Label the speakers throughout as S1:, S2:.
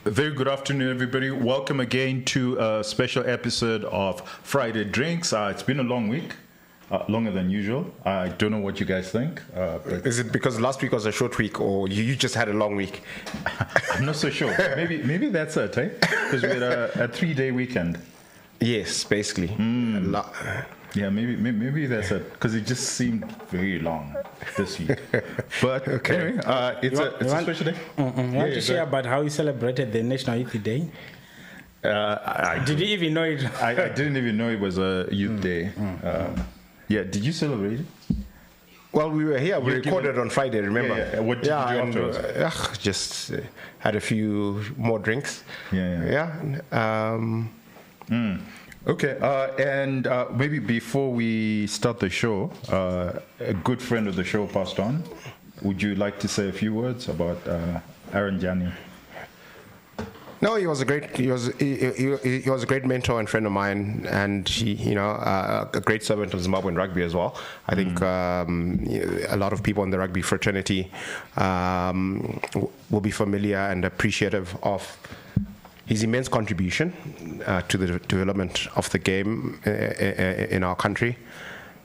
S1: Very good afternoon, everybody. Welcome again to a special episode of Friday Drinks. It's been a long week, longer than usual. I don't know what you guys think.
S2: Is it because last week was a short week, or you just had a long week?
S1: I'm not so sure. Maybe that's it, eh? Because we had a 3-day weekend.
S2: Yes, basically.
S1: Yeah, maybe that's it. Because it just seemed very long this week. But anyway, it's a special day.
S3: You want to share about how you celebrated the National Youth Day? Did you even know it?
S1: I didn't even know it was a Youth Day. Yeah, did you celebrate it?
S2: Well, we were here. We recorded on Friday, remember?
S1: Yeah. What did you do afterwards?
S2: Just had a few more drinks.
S1: Okay, and maybe before we start the show, a good friend of the show passed on. Would you like to say a few words about Aaron Jani?
S2: No, he was a great mentor and friend of mine, and he, a great servant of Zimbabwean rugby as well. I think a lot of people in the rugby fraternity will be familiar and appreciative of his immense contribution to the development of the game in our country,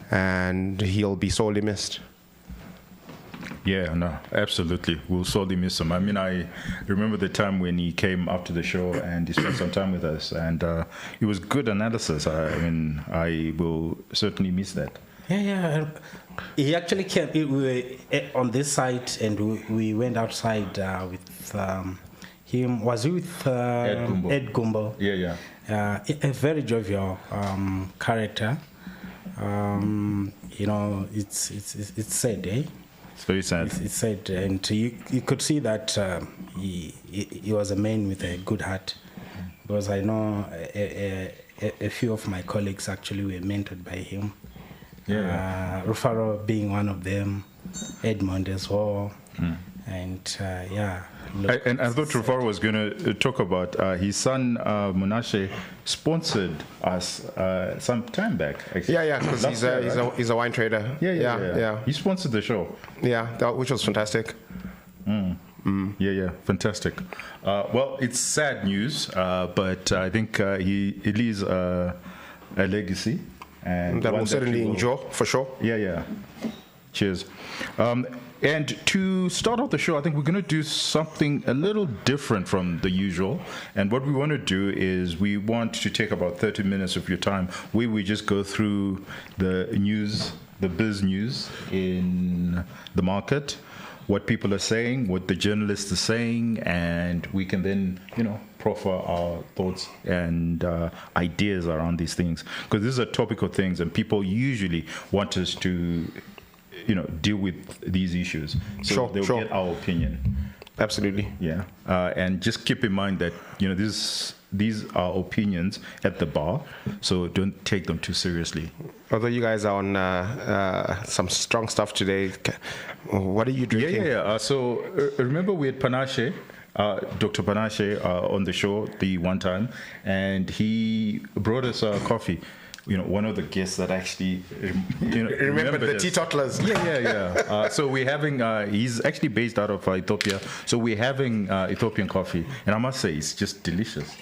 S2: and he'll be sorely missed.
S1: Yeah, no, absolutely. We'll sorely miss him. I mean, I remember the time when he came after the show and he spent some time with us, and it was good analysis. I mean, I will certainly miss that.
S3: Yeah. He actually came. We were on this side, and we went outside with him. Was he with Ed Gumbo?
S1: Yeah.
S3: A very jovial character. It's sad, eh?
S1: It's very sad.
S3: It's sad, and you could see that he was a man with a good heart, because I know a few of my colleagues actually were mentored by him.
S1: Yeah.
S3: Rufaro being one of them, Edmond as well, and
S1: And I thought Rufaro was going to talk about his son Munashe sponsored us some time back. Actually.
S2: Yeah, because he's a wine trader.
S1: Yeah. He sponsored the show.
S2: Yeah, which was fantastic.
S1: Yeah, fantastic. Well, it's sad news, but I think it leaves a legacy, and
S2: that will certainly endure for sure.
S1: Yeah. Cheers. And to start off the show, I think we're going to do something a little different from the usual. And what we want to do is we want to take about 30 minutes of your time where we just go through the news, the biz news in the market, what people are saying, what the journalists are saying, and we can then, proffer our thoughts and ideas around these things. Because this is a topic of things, and people usually want us to deal with these issues. So they'll get our opinion.
S2: Absolutely.
S1: Yeah. And just keep in mind that, these are opinions at the bar, so don't take them too seriously.
S2: Although you guys are on some strong stuff today, what are you drinking?
S1: Yeah. So remember we had Panache, Dr. Panache on the show the one time, and he brought us coffee. One of the guests that actually
S2: remember the teetotalers.
S1: Yeah. So we're having, he's actually based out of Ethiopia, so we're having Ethiopian coffee, and I must say it's just delicious.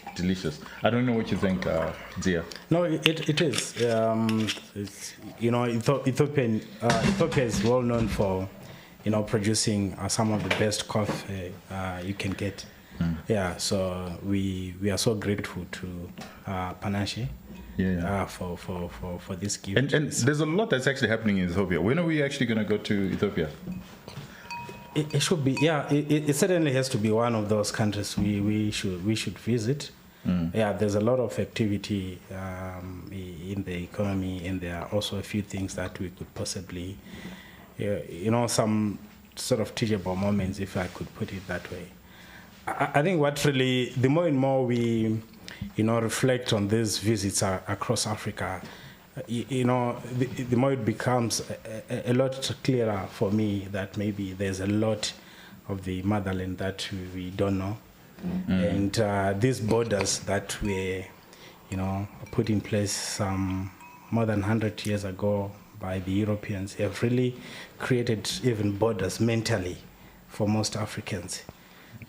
S1: I don't know what you think, Zia.
S3: No, it is. Ethiopia is well known for producing some of the best coffee you can get. Yeah, so we are so grateful to Panache. For this gift.
S1: And there's a lot that's actually happening in Ethiopia. When are we actually going to go to Ethiopia?
S3: It should be, it certainly has to be one of those countries we should visit. Yeah, there's a lot of activity in the economy, and there are also a few things that we could possibly, some sort of teachable moments, if I could put it that way. I think what really, the more and more we reflect on these visits across Africa, the more it becomes a lot clearer for me that maybe there's a lot of the motherland that we don't know. And these borders that were, put in place some more than 100 years ago by the Europeans have really created even borders mentally for most Africans.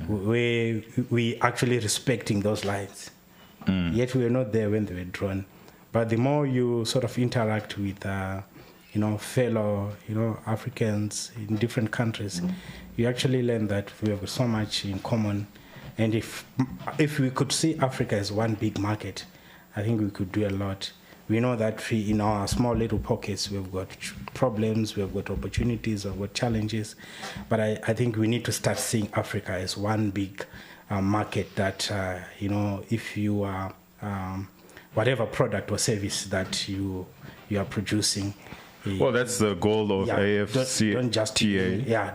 S3: where we actually respecting those lines. Yet we were not there when they were drawn. But the more you sort of interact with, fellow, Africans in different countries, you actually learn that we have so much in common. And if we could see Africa as one big market, I think we could do a lot. We know that in our small little pockets, we've got problems, we've got opportunities, we've got challenges. But I think we need to start seeing Africa as one big market that, if you are, whatever product or service that you are producing.
S1: Well, that's the goal of AFCTA.
S3: Don't just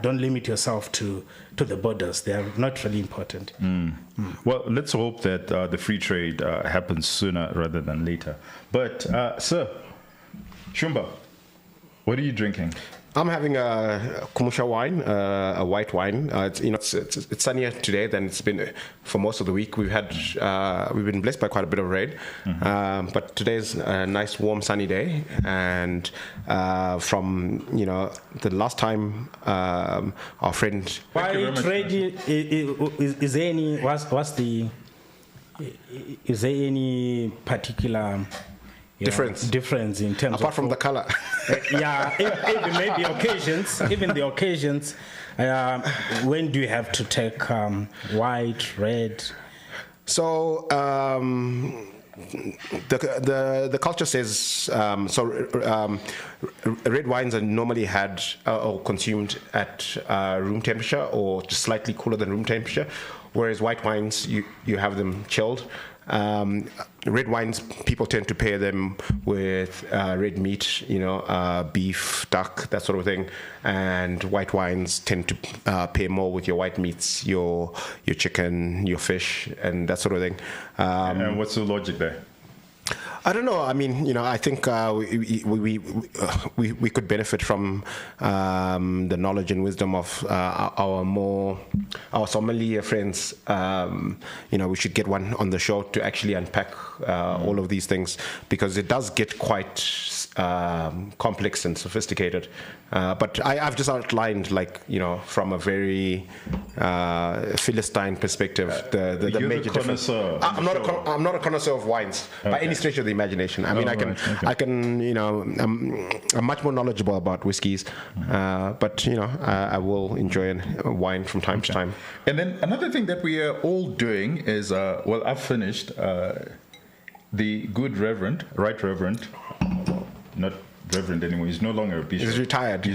S3: don't limit yourself to the borders. They are not really important.
S1: Well, let's hope that the free trade happens sooner rather than later. But, sir, Shumba, what are you drinking?
S2: I'm having a Kumusha wine, a white wine. It's sunnier today than it's been for most of the week. We've been blessed by quite a bit of rain, but today's a nice, warm, sunny day. And from the last time, our friend.
S3: Why trade? Is there any? Is there any particular? Difference in terms
S2: apart from the color.
S3: Even maybe occasions, even the occasions. When do you have to take white, red?
S2: So the culture says red wines are normally had or consumed at room temperature or just slightly cooler than room temperature, whereas white wines you have them chilled. Red wines, people tend to pair them with red meat, beef, duck, that sort of thing. And white wines tend to pair more with your white meats, your chicken, your fish, and that sort of thing.
S1: And what's the logic there?
S2: I don't know. I mean, I think we could benefit from the knowledge and wisdom of our sommelier friends. We should get one on the show to actually unpack all of these things, because it does get quite complex and sophisticated. But I've just outlined, from a very Philistine perspective, the major difference. I'm not a connoisseur of wines by any stretch of the imagination. I mean, I'm much more knowledgeable about whiskeys, but I will enjoy a wine from time to time.
S1: And then another thing that we are all doing is, I've finished the Good Reverend, Right Reverend, not Reverend anymore. He's no longer a bishop.
S2: He's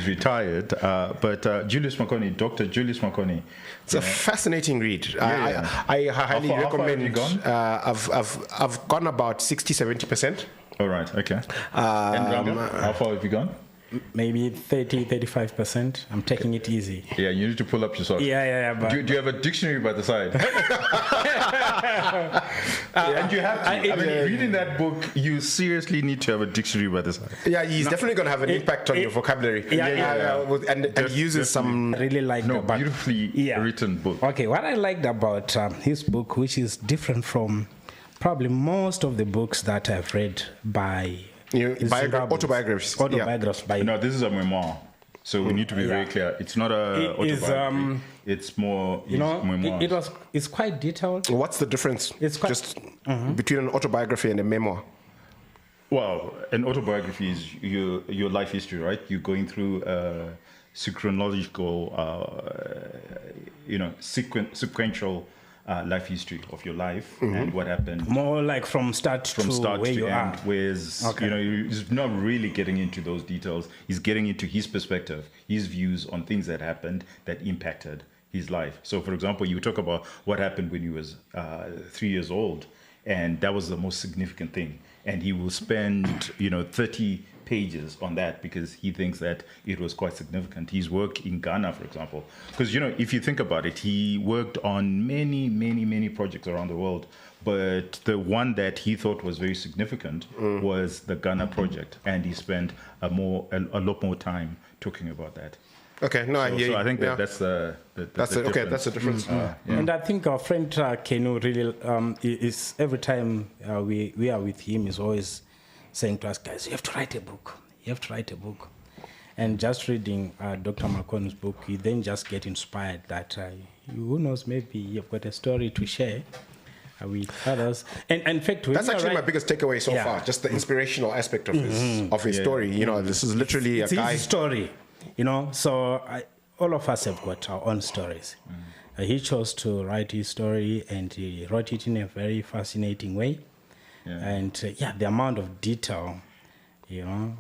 S2: retired.
S1: But Julius Makoni, Dr. Julius Makoni.
S2: It's a fascinating read. I highly recommend.
S1: How far have you gone?
S2: I've gone about 60-70%.
S1: All right. Okay. And Ranga, how far have you gone?
S3: Maybe 30-35%. I'm taking it easy.
S1: Yeah, you need to pull up your socks.
S3: Yeah. But
S1: do you have a dictionary by the side? And you have to. Reading that book, you seriously need to have a dictionary by the side.
S2: Yeah, he's definitely going to have an impact on your vocabulary. And uses some
S3: really
S1: beautifully written book.
S3: Okay, what I liked about his book, which is different from probably most of the books that I've read by autobiographies.
S1: No, this is a memoir. So we need to be very clear. It's not a autobiography. It's more memoir.
S3: It's quite detailed.
S2: What's the difference? It's just between an autobiography and a memoir.
S1: Well, an autobiography is your life history, right? You're going through chronological, sequential life history of your life and what happened.
S3: More like from start to where you
S1: end,
S3: are.
S1: Whereas, he's not really getting into those details. He's getting into his perspective, his views on things that happened that impacted his life. So, for example, you talk about what happened when he was 3 years old, and that was the most significant thing. And he will spend, 30 pages on that because he thinks that it was quite significant. His work in Ghana, for example, because if you think about it, he worked on many projects around the world, but the one that he thought was very significant was the Ghana project, and he spent a lot more time talking about that.
S2: Okay, no, I hear you.
S1: So I think that's the
S2: difference. Okay, that's the difference.
S3: And I think our friend Kenu really is every time we are with him is always saying to us, guys, you have to write a book. And just reading Dr. Makone's book, you then just get inspired that, who knows, maybe you've got a story to share with others. And in fact,
S2: that's actually my biggest takeaway so far, just the inspirational aspect of his story. You know, this is literally
S3: it's
S2: a guy.
S3: His story, you know, so all of us have got our own stories. He chose to write his story, and he wrote it in a very fascinating way. And the amount of detail, you know,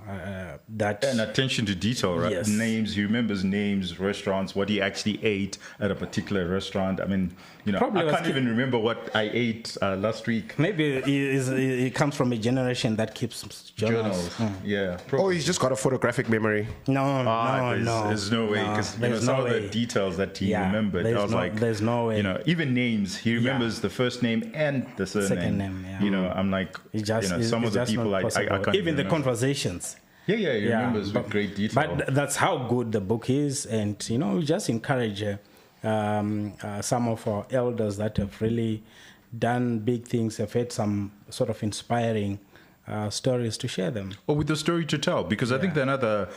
S3: that...
S1: And attention to detail, right?
S3: Yes.
S1: Names, he remembers names, restaurants, what he actually ate at a particular restaurant. I mean, you know,
S3: Probably
S1: I can't even remember what I ate last week.
S3: Maybe he comes from a generation that keeps journals.
S1: Yeah.
S2: Oh,
S1: Probably.
S2: he's just got a photographic memory.
S3: No.
S1: There's no way, because some of the details that he remembered, I was like,
S3: there's no way.
S1: You know, even names, he remembers the first name and the surname.
S3: Second name,
S1: You know, I'm like, some of the people I can't
S3: even the conversations.
S1: He remembers with great detail.
S3: But that's how good the book is, and you know, we just encourage some of our elders that have really done big things, have had some sort of inspiring stories to share them.
S1: Or with the story to tell, because I think another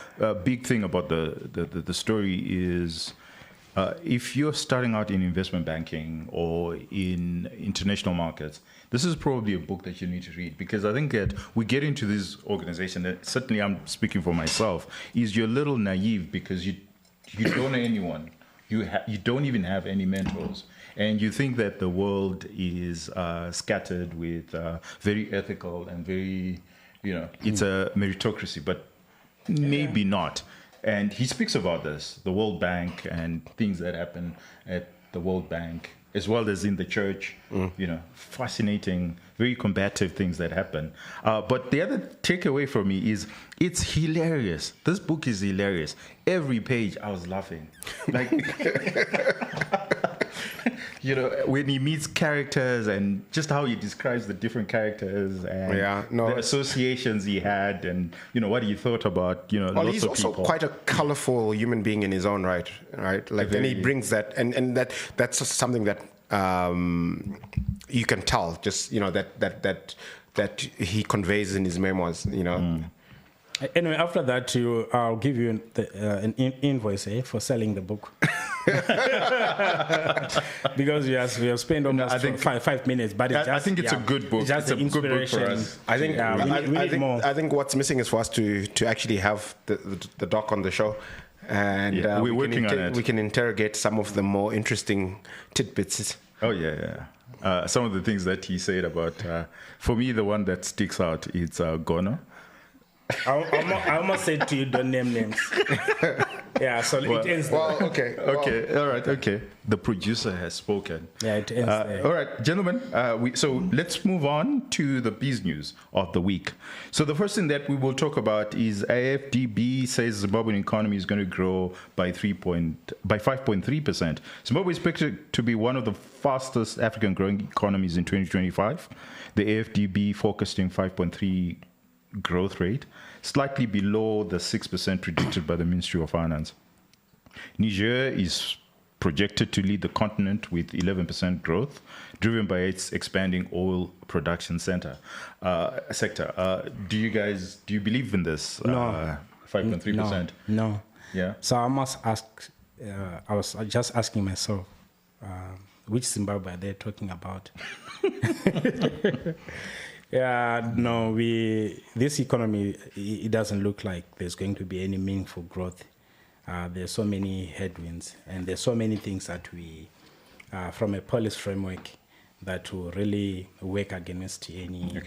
S1: big thing about the story is if you're starting out in investment banking or in international markets, this is probably a book that you need to read, because I think that we get into this organization, and certainly I'm speaking for myself, is you're a little naive because you don't know anyone. You don't even have any mentors. And you think that the world is scattered with very ethical and very, you know, it's a meritocracy, but maybe not. And he speaks about this, the World Bank and things that happen at the World Bank, as well as in the church, you know, fascinating, very combative things that happen. But the other takeaway for me is it's hilarious. This book is hilarious. Every page I was laughing. Like, you know, when he meets characters and just how he describes the different characters and the associations he had and, you know, what he thought about, you know,
S2: well,
S1: lots
S2: he's
S1: of
S2: also
S1: people.
S2: quite a colorful human being in his own right? Like, then he brings that, and that's just something that you can tell, just, you know, that he conveys in his memoirs, you know.
S3: Anyway, after that, I'll give you an invoice for selling the book. Because we have spent almost 5 minutes, but
S1: I think it's a good book.
S3: It's a good book for us.
S2: I think
S3: we need more.
S2: I think what's missing is for us to actually have the doc on the show, and
S1: we're working on it.
S2: We can interrogate some of the more interesting tidbits.
S1: Oh yeah. Some of the things that he said about, for me, the one that sticks out is Gono.
S3: I almost said to you, don't name names. So it ends there.
S2: Well, okay.
S1: All right, okay. The producer has spoken.
S3: Yeah, it ends there.
S1: All right, gentlemen, so let's move on to the biz news of the week. So the first thing that we will talk about is AFDB says the Zimbabwean economy is going to grow by 5.3%. Zimbabwe is expected to be one of the fastest African growing economies in 2025. The AFDB forecasting 5.3 growth rate, slightly below the 6% predicted by the Ministry of Finance. Niger is projected to lead the continent with 11% growth, driven by its expanding oil production sector. Do you believe in this?
S3: No.
S1: 5.3%?
S3: No.
S1: Yeah.
S3: So I must ask, I was just asking myself, which Zimbabwe are they talking about? This economy, it doesn't look like there's going to be any meaningful growth. There's so many headwinds, and there's so many things that we, from a policy framework, that will really work against any.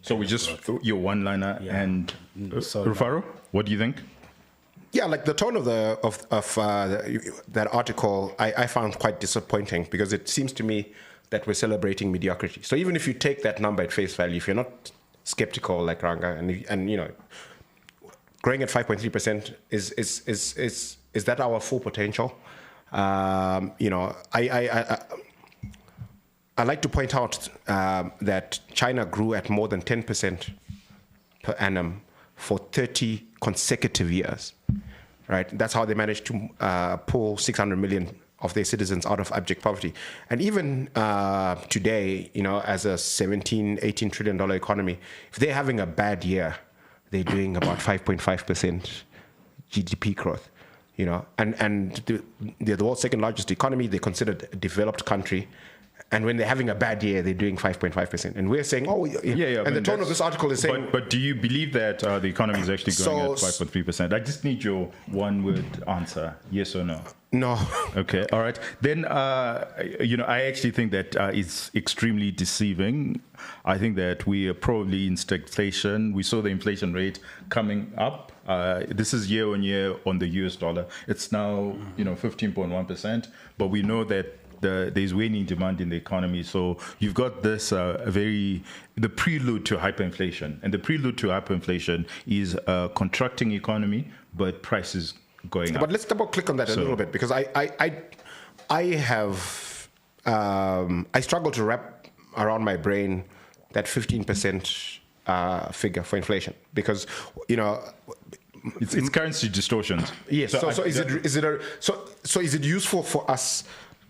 S1: So we just your one-liner and Rufaro, what do you think?
S2: Yeah, like the tone of that article, I found quite disappointing, because it seems to me that we're celebrating mediocrity. So even if you take that number at face value, if you're not skeptical like Ranga, and you know, growing at 5.3% is that our full potential? You know, I like to point out that China grew at more than 10% per annum for 30 consecutive years, right? That's how they managed to pull 600 million of their citizens out of abject poverty. And even today, you know, as a $17-18 trillion economy, if they're having a bad year, they're doing about 5.5% GDP growth, you know, and they're the world's second largest economy. They're considered a developed country. And when they're having a bad year, they're doing 5.5%. And we're saying, oh, yeah. And the tone of this article is saying...
S1: But do you believe that the economy is actually growing at 5.3%? I just need your one-word answer, yes or no.
S2: No.
S1: Okay, all right. Then, I actually think that it's extremely deceiving. I think that we are probably in stagflation. We saw the inflation rate coming up. This is year on year on the US dollar. It's now, 15.1%. But we know that there's waning demand in the economy. So you've got this the prelude to hyperinflation. And the prelude to hyperinflation is a contracting economy, but prices going up.
S2: But let's double click on that a little bit, because I struggle to wrap around my brain that 15% figure for inflation, because,
S1: it's currency distortions.
S2: Yes. So is it useful for us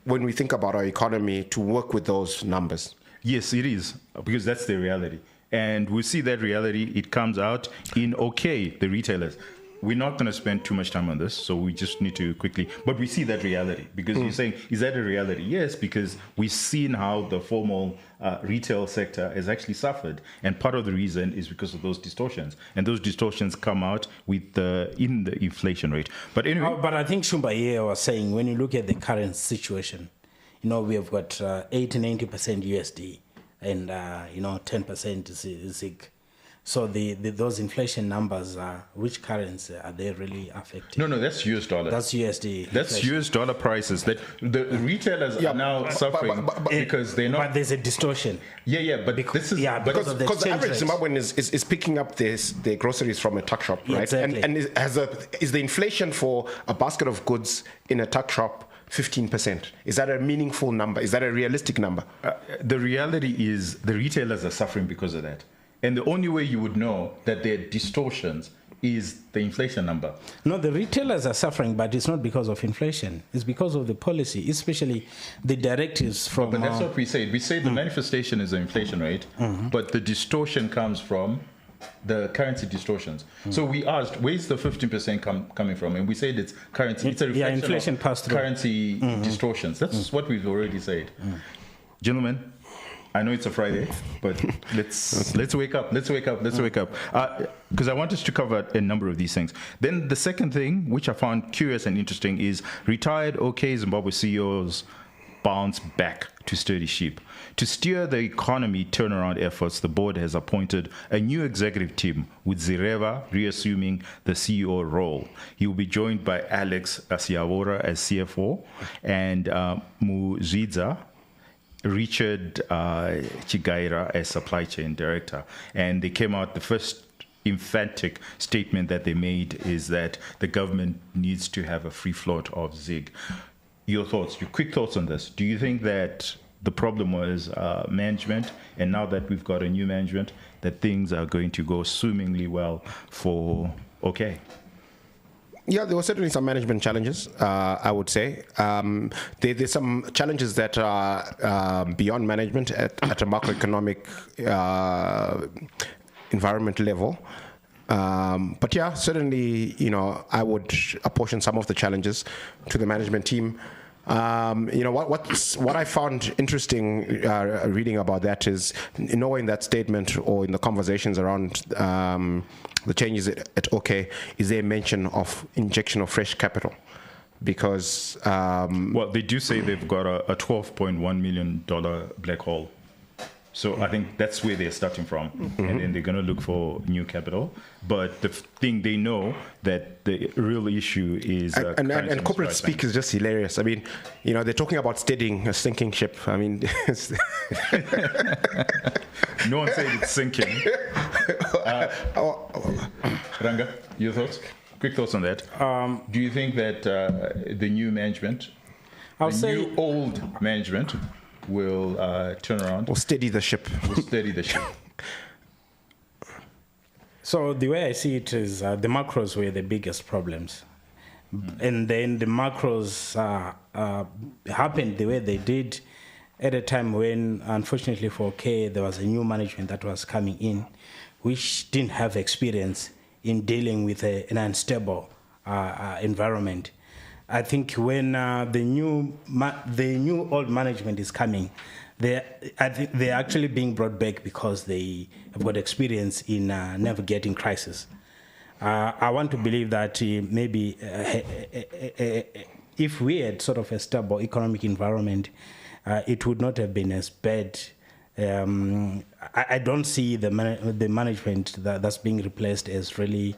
S2: when we think about our economy to work with those numbers?
S1: Yes, it is, because that's the reality. And we see that reality, it comes out in the retailers. We're not going to spend too much time on this, so we just need to quickly. But we see that reality, because you're saying, is that a reality? Yes, because we've seen how the formal retail sector has actually suffered. And part of the reason is because of those distortions. And those distortions come out in the inflation rate. But anyway.
S3: But I think Shumba here was saying, when you look at the current situation, we have got 80-90% USD and, 10% ZIG. So those inflation numbers, which currency are they really affecting?
S1: No, that's US dollar.
S3: That's USD.
S1: That's inflation. US dollar prices that the retailers are now suffering because they're not.
S3: But there's a distortion.
S1: But this is
S2: because the average Zimbabwean is picking up their groceries from a tuck shop, right?
S3: Exactly.
S2: And is the inflation for a basket of goods in a tuck shop 15%? Is that a meaningful number? Is that a realistic number?
S1: The reality is the retailers are suffering because of that. And the only way you would know that there are distortions is the inflation number.
S3: No, the retailers are suffering, but it's not because of inflation. It's because of the policy, especially the directives from...
S1: But that's what we say. We say the manifestation is the inflation rate, but the distortion comes from the currency distortions. So we asked, where's the 15% coming from? And we said it's currency. It's a reflection
S3: inflation
S1: of currency distortions. That's what we've already said. Gentlemen, I know it's a Friday, but let's wake up. Let's wake up. Because I want us to cover a number of these things. Then the second thing, which I found curious and interesting, is retired Zimbabwe CEOs bounce back to sturdy ship. To steer the economy turnaround efforts, the board has appointed a new executive team, with Zireva reassuming the CEO role. He will be joined by Alex Asiawora as CFO and Muzidza Richard Chigaira as supply chain director. And they came out, the first emphatic statement that they made is that the government needs to have a free float of ZIG. Your quick thoughts on this. Do you think that the problem was management, and now that we've got a new management, that things are going to go swimmingly well for
S2: Yeah, there were certainly some management challenges, I would say. There's some challenges that are beyond management at a macroeconomic environment level. But yeah, certainly, I would apportion some of the challenges to the management team. What I found interesting reading about that is, nowhere in that statement or in the conversations around the changes at OK is there a mention of injection of fresh capital, because
S1: they do say they've got a $12.1 million black hole. So I think that's where they're starting from, and then they're going to look for new capital. But the thing they know that the real issue is
S2: and corporate speak is just hilarious. I mean, they're talking about steadying a sinking ship. I mean,
S1: no one said it's sinking. Ranga, your thoughts? Quick thoughts on that. Do you think that the new management, old management, will turn around?
S2: Or steady the ship.
S3: So the way I see it is the macros were the biggest problems. And then the macros happened the way they did at a time when, unfortunately for K, there was a new management that was coming in, which didn't have experience in dealing with an unstable environment. I think when the new old management is coming, I think they're actually being brought back because they have got experience in navigating crisis. I want to believe that maybe if we had sort of a stable economic environment, it would not have been as bad. I don't see the management that's being replaced as really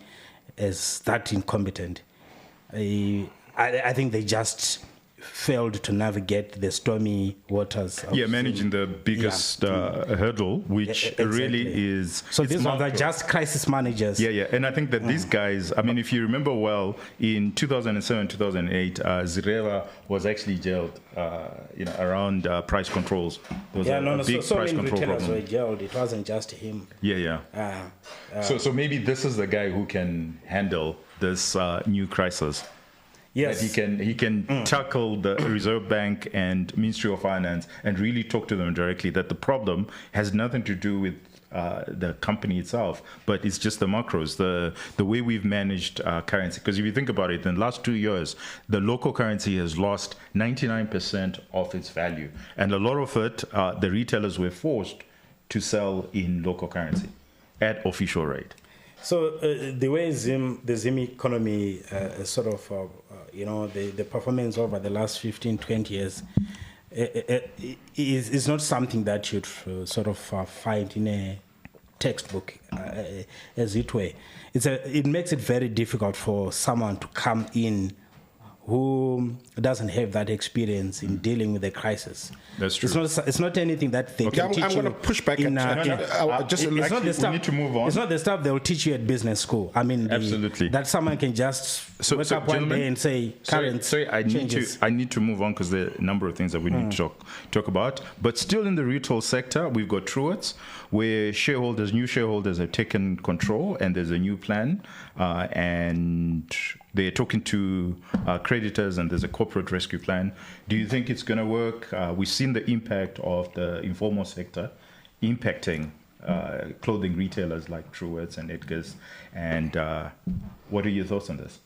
S3: as that incompetent. I think they just failed to navigate the stormy waters.
S1: Managing the biggest hurdle, which
S3: exactly.
S1: really is.
S3: So these ones are just crisis managers.
S1: And I think that these guys, I mean, if you remember well, in 2007, 2008, Zirela was actually jailed, around price controls. There was a big
S3: so
S1: price
S3: many
S1: control
S3: retailers
S1: problem.
S3: were jailed. It wasn't just him.
S1: So maybe this is the guy who can handle this new crisis.
S3: Yes,
S1: that he can tackle the Reserve Bank and Ministry of Finance and really talk to them directly. That the problem has nothing to do with the company itself, but it's just the macros, the way we've managed currency. Because if you think about it, in the last 2 years, the local currency has lost 99% of its value, and a lot of it, the retailers were forced to sell in local currency at official rate.
S3: So the way the Zim economy the performance over the last 15, 20 years is not something that you'd find in a textbook, as it were. It makes it very difficult for someone to come in who doesn't have that experience in dealing with a crisis.
S1: That's true.
S3: It's not anything that they can teach you.
S2: I'm going to push back.
S1: We need to move on.
S3: It's not the stuff they'll teach you at business school. I mean,
S1: absolutely.
S3: That someone can just wake up one day and say, current changes.
S1: I need to move on because there are a number of things that we need to talk about. But still in the retail sector, we've got Truworths, where new shareholders have taken control, and there's a new plan, and they're talking to creditors, and there's a corporate rescue plan. Do you think it's going to work? We've seen the impact of the informal sector impacting clothing retailers like Truworths and Edgar's. And what are your thoughts on this?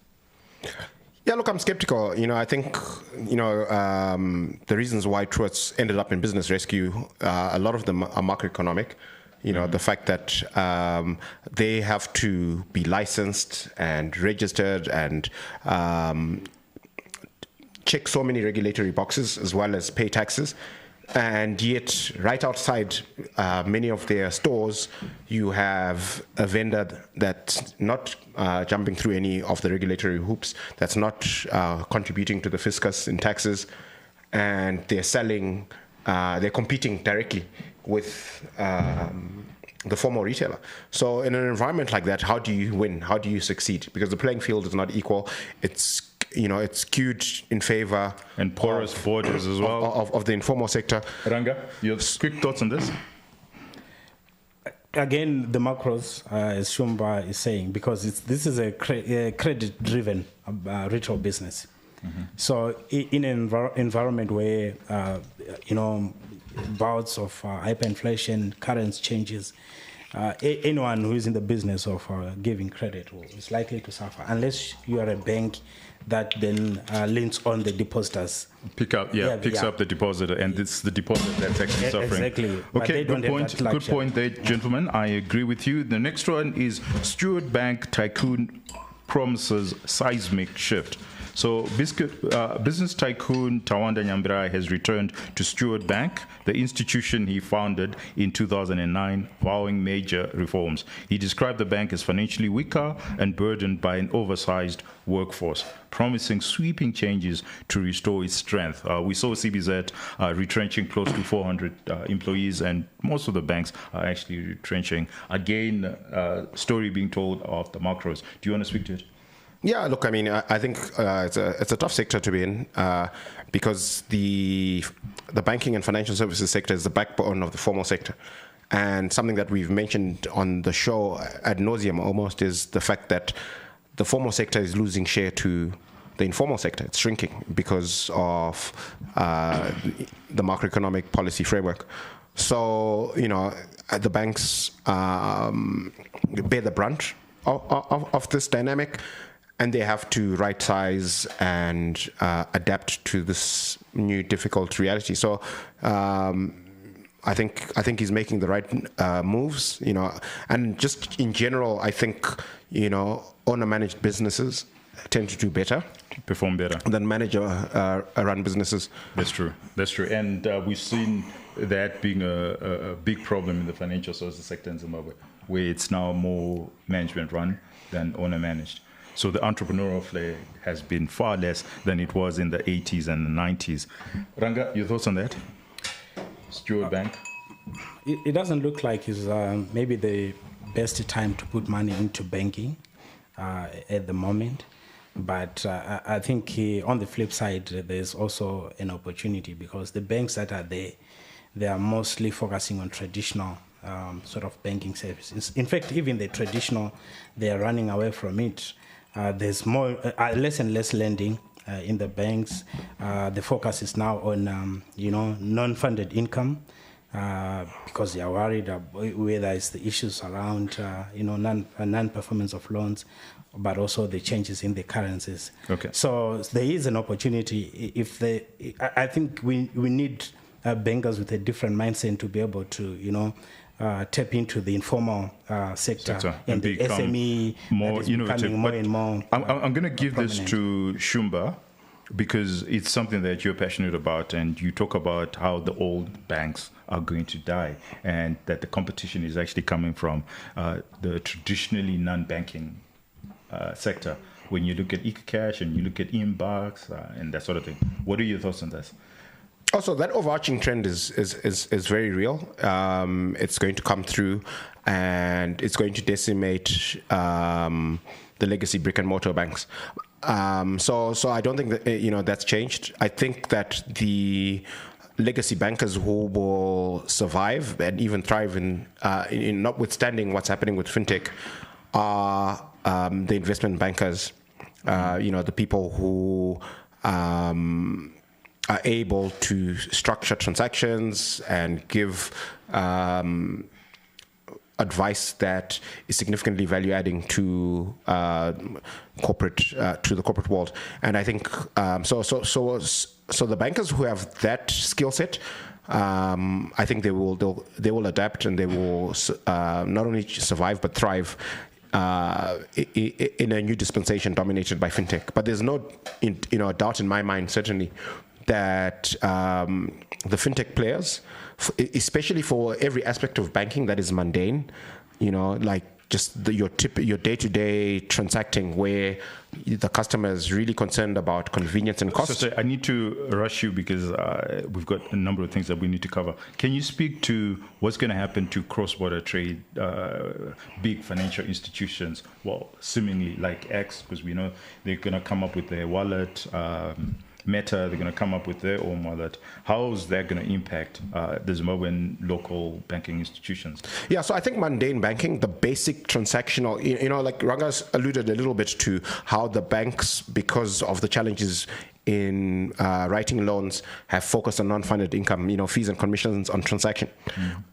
S2: Yeah, look, I'm skeptical. I think, the reasons why Truworths ended up in business rescue, a lot of them are macroeconomic. The fact that they have to be licensed and registered and check so many regulatory boxes as well as pay taxes. And yet, right outside many of their stores, you have a vendor that's not jumping through any of the regulatory hoops, that's not contributing to the fiscus in taxes, and they're competing directly with the formal retailer. So in an environment like that, how do you win? How do you succeed? Because the playing field is not equal. It's skewed in favor
S1: and porous borders as well
S2: of the informal sector.
S1: Ranga, your quick thoughts on this?
S3: Again, the macros, as Shumba is saying, because this is a credit-driven retail business. Mm-hmm. So in an environment where bouts of hyperinflation, currency changes, anyone who is in the business of giving credit is likely to suffer, unless you are a bank that then leans on the depositors.
S1: Picks up the deposit, and it's the deposit that's actually suffering.
S3: Exactly.
S1: Okay, good point there, gentlemen. I agree with you. The next one is Stewart Bank tycoon promises seismic shift. So business tycoon Tawanda Nyambira has returned to Stewart Bank, the institution he founded in 2009, vowing major reforms. He described the bank as financially weaker and burdened by an oversized workforce, promising sweeping changes to restore its strength. We saw CBZ retrenching close to 400 employees, and most of the banks are actually retrenching. Again, story being told of the macros. Do you want to speak to it?
S2: Yeah, look, I mean, I think it's a tough sector to be in because the banking and financial services sector is the backbone of the formal sector. And something that we've mentioned on the show ad nauseum almost is the fact that the formal sector is losing share to the informal sector. It's shrinking because of the macroeconomic policy framework. So, the banks bear the brunt of this dynamic. and they have to right size and adapt to this new difficult reality. So I think he's making the right moves, and just in general, I think owner-managed businesses tend to do better,
S1: perform better
S2: than manager-run businesses.
S1: That's true. And we've seen that being a big problem in the financial services sector in Zimbabwe, where it's now more management-run than owner-managed. So the entrepreneurial flair has been far less than it was in the 80s and the 90s. Ranga, your thoughts on that? Steward Bank?
S3: It doesn't look like it's maybe the best time to put money into banking at the moment. But I think on the flip side, there's also an opportunity, because the banks that are there, they are mostly focusing on traditional sort of banking services. In fact, even the traditional, they are running away from it. There's less and less lending in the banks. The focus is now on non-funded income, because they are worried whether it's the issues around non-performance of loans, but also the changes in the currencies.
S1: Okay.
S3: So there is an opportunity. I think we need bankers with a different mindset to be able to tap into the informal sector and the SME
S1: more innovative.
S3: More and more.
S1: I'm going to give this to Shumba, because it's something that you're passionate about, and you talk about how the old banks are going to die, and that the competition is actually coming from the traditionally non-banking sector. When you look at EcoCash and you look at Inbox and that sort of thing, what are your thoughts on this?
S2: Also, that overarching trend is very real. It's going to come through, and it's going to decimate the legacy brick and mortar banks. So I don't think that that's changed. I think that the legacy bankers who will survive and even thrive in notwithstanding what's happening with fintech are the investment bankers. The people who are able to structure transactions and give advice that is significantly value adding to the corporate world. And I think so the bankers who have that skill set, I think they will adapt, and they will not only survive but thrive in a new dispensation dominated by fintech. But there's no doubt in my mind, certainly, that the fintech players, especially for every aspect of banking that is mundane, like just your day-to-day transacting, where the customer is really concerned about convenience and cost.
S1: So I need to rush you, because we've got a number of things that we need to cover. Can you speak to what's going to happen to cross-border trade, big financial institutions? Well, seemingly like X, because we know they're going to come up with their wallet. Meta, they're going to come up with their own wallet. How is that going to impact the Zimbabwean local banking institutions?
S2: Yeah, so I think mundane banking, the basic transactional, like Ranga's alluded a little bit to how the banks, because of the challenges in writing loans, have focused on non-funded income, fees and commissions on transaction.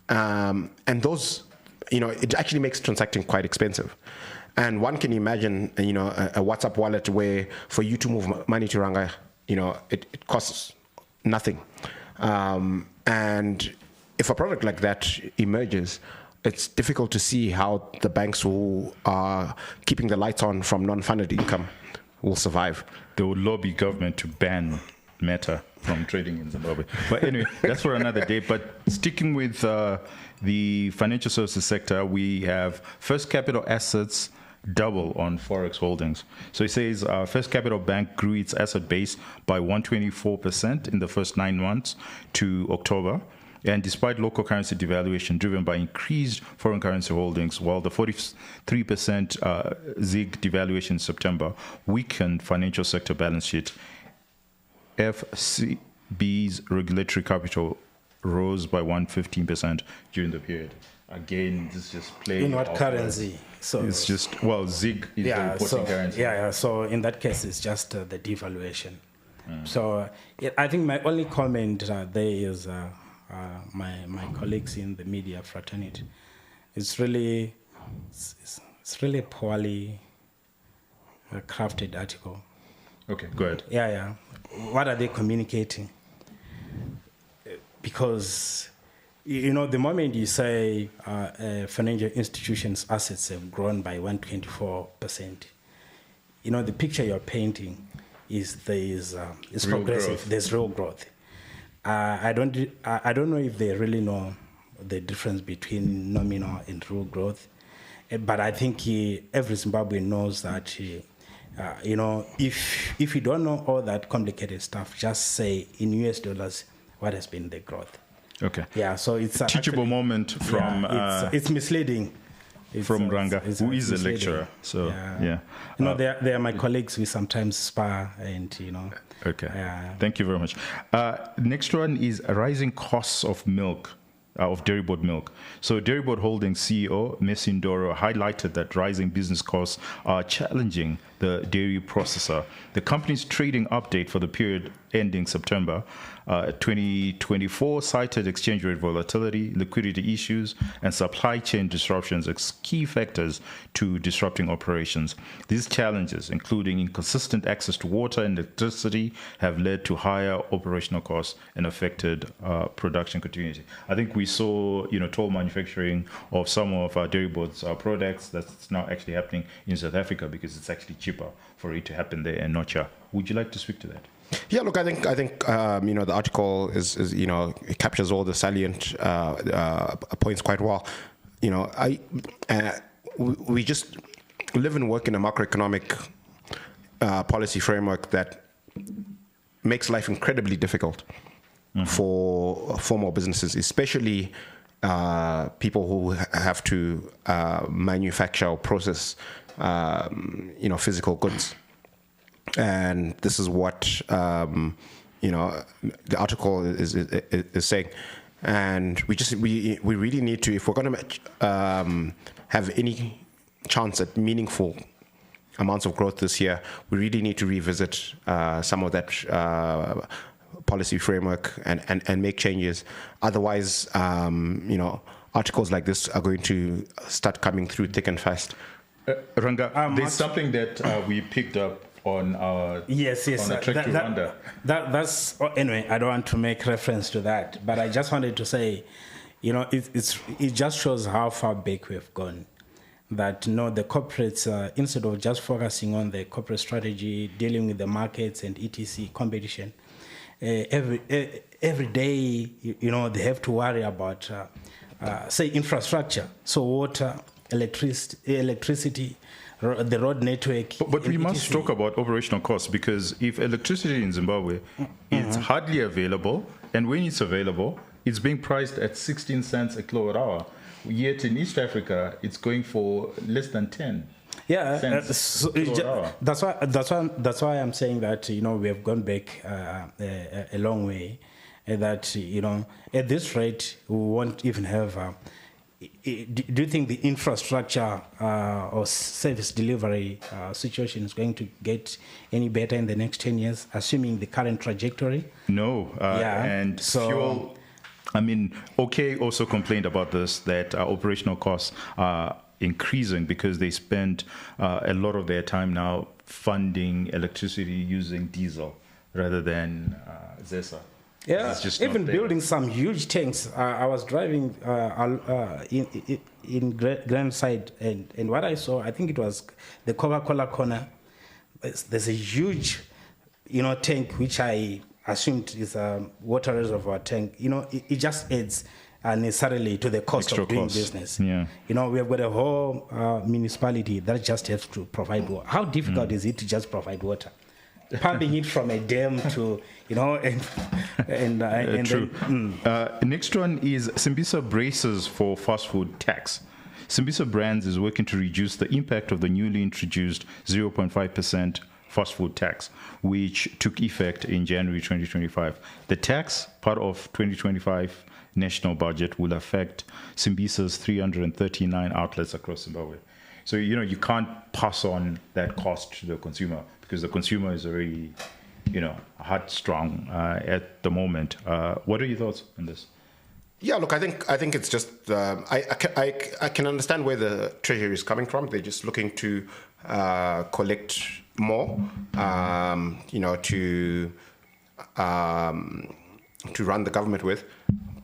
S2: And those, it actually makes transacting quite expensive. And one can imagine, a WhatsApp wallet where for you to move money to Ranga, it costs nothing. And if a product like that emerges, it's difficult to see how the banks who are keeping the lights on from non-funded income will survive.
S1: They will lobby government to ban Meta from trading in Zimbabwe. But anyway, that's for another day. But sticking with the financial services sector, we have First Capital Assets double on Forex holdings. So it says First Capital Bank grew its asset base by 124% in the first 9 months to October. And despite local currency devaluation driven by increased foreign currency holdings, while the 43% ZiG devaluation in September weakened financial sector balance sheet, FCB's regulatory capital rose by 115% during the period. Again, this is just playing.
S3: In what currency?
S1: So it's just, ZiG is the reporting currency.
S3: Yeah. So in that case, it's just the devaluation. So I think my only comment there is my colleagues in the media fraternity. It's really poorly crafted article.
S1: Okay, go ahead.
S3: Yeah. What are they communicating? Because, the moment you say financial institutions' assets have grown by 124%, the picture you're painting is there's progressive.
S1: Growth.
S3: There's real growth. I don't know if they really know the difference between nominal and real growth, but I think every Zimbabwean knows that. If you don't know all that complicated stuff, just say in US dollars what has been the growth.
S1: Okay.
S3: Yeah, so it's a
S1: teachable moment from
S3: it's misleading.
S1: From Ranga, who is a lecturer. So yeah.
S3: They are my colleagues. We sometimes spar, and
S1: Okay. Thank you very much. Next one is rising costs of milk. Of Dairy Board milk. So Dairy Board Holdings CEO Messi Ndoro highlighted that rising business costs are challenging the dairy processor. The company's trading update for the period ending September 2024 cited exchange rate volatility, liquidity issues, and supply chain disruptions as key factors to disrupting operations. These challenges, including inconsistent access to water and electricity, have led to higher operational costs and affected production continuity. I think we saw, toll manufacturing of some of our Dairy Board's products. That's now actually happening in South Africa because it's actually cheaper for it to happen there and not here. Would you like to speak to that?
S2: Yeah, look, I think the article is it captures all the salient points quite well. We just live and work in a macroeconomic policy framework that makes life incredibly difficult for more businesses, especially people who have to manufacture or process physical goods. And this is what the article is saying. And we really need to, if we're going to have any chance at meaningful amounts of growth this year, we really need to revisit some of that policy framework and make changes. Otherwise, articles like this are going to start coming through thick and fast.
S1: Ranga, there's something that we picked up on our on a trek to Rwanda.
S3: That's anyway. I don't want to make reference to that, but I just wanted to say, it just shows how far back we've gone. That the corporates, instead of just focusing on the corporate strategy, dealing with the markets and etc. competition, every day, they have to worry about, say, infrastructure, so water, electricity, the road network.
S1: But we must talk about operational costs, because if electricity in Zimbabwe is hardly available, and when it's available, it's being priced at 16 cents a kilowatt hour. Yet in East Africa, it's going for less than 10.
S3: Yeah, that's why I'm saying that we have gone back a long way. That at this rate we won't even have. Do you think the infrastructure or service delivery situation is going to get any better in the next 10 years, assuming the current trajectory?
S1: No. And so, fuel. OK also complained about this, that operational costs are increasing because they spend a lot of their time now funding electricity using diesel rather than ZESA.
S3: Yeah, even building some huge tanks. I was driving in Grandside, and what I saw, I think it was the Coca-Cola corner. There's a huge, tank, which I assumed is a water reservoir tank. It just adds necessarily to the cost of doing business.
S1: Yeah.
S3: We have got a whole municipality that just has to provide water. How difficult is it to just provide water? Pumping it from a dam to,
S1: True. Next one is Simbisa braces for fast food tax. Simbisa Brands is working to reduce the impact of the newly introduced 0.5% fast food tax, which took effect in January 2025. The tax, part of 2025 national budget, will affect Simbisa's 339 outlets across Zimbabwe. So, you can't pass on that cost to the consumer because the consumer is already, heartstrong at the moment. What are your thoughts on this?
S2: Yeah, look, I think it's just I can understand where the Treasury is coming from. They're just looking to collect more, to run the government with.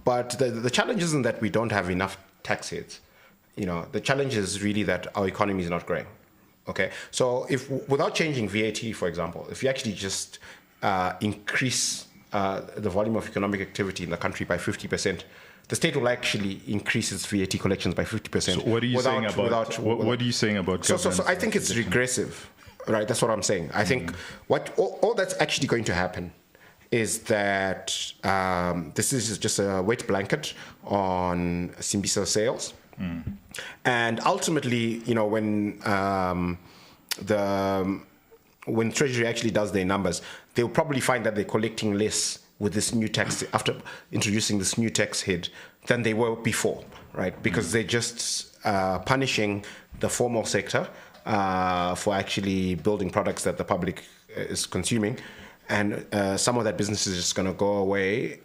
S2: But the challenge isn't that we don't have enough tax heads. The challenge is really that our economy is not growing. Okay, so if without changing VAT, for example, if you actually just increase the volume of economic activity in the country by 50%, the state will actually increase its VAT collections by 50%.
S1: So what are you saying about what are you saying about governance?
S2: So I think it's regressive, right? That's what I'm saying. I think all that's actually going to happen is that this is just a wet blanket on Simbisa sales. And ultimately, when Treasury actually does their numbers, they'll probably find that they're collecting less with this new tax, after introducing this new tax head, than they were before, right? Because they're just punishing the formal sector for actually building products that the public is consuming. And some of that business is just going to go away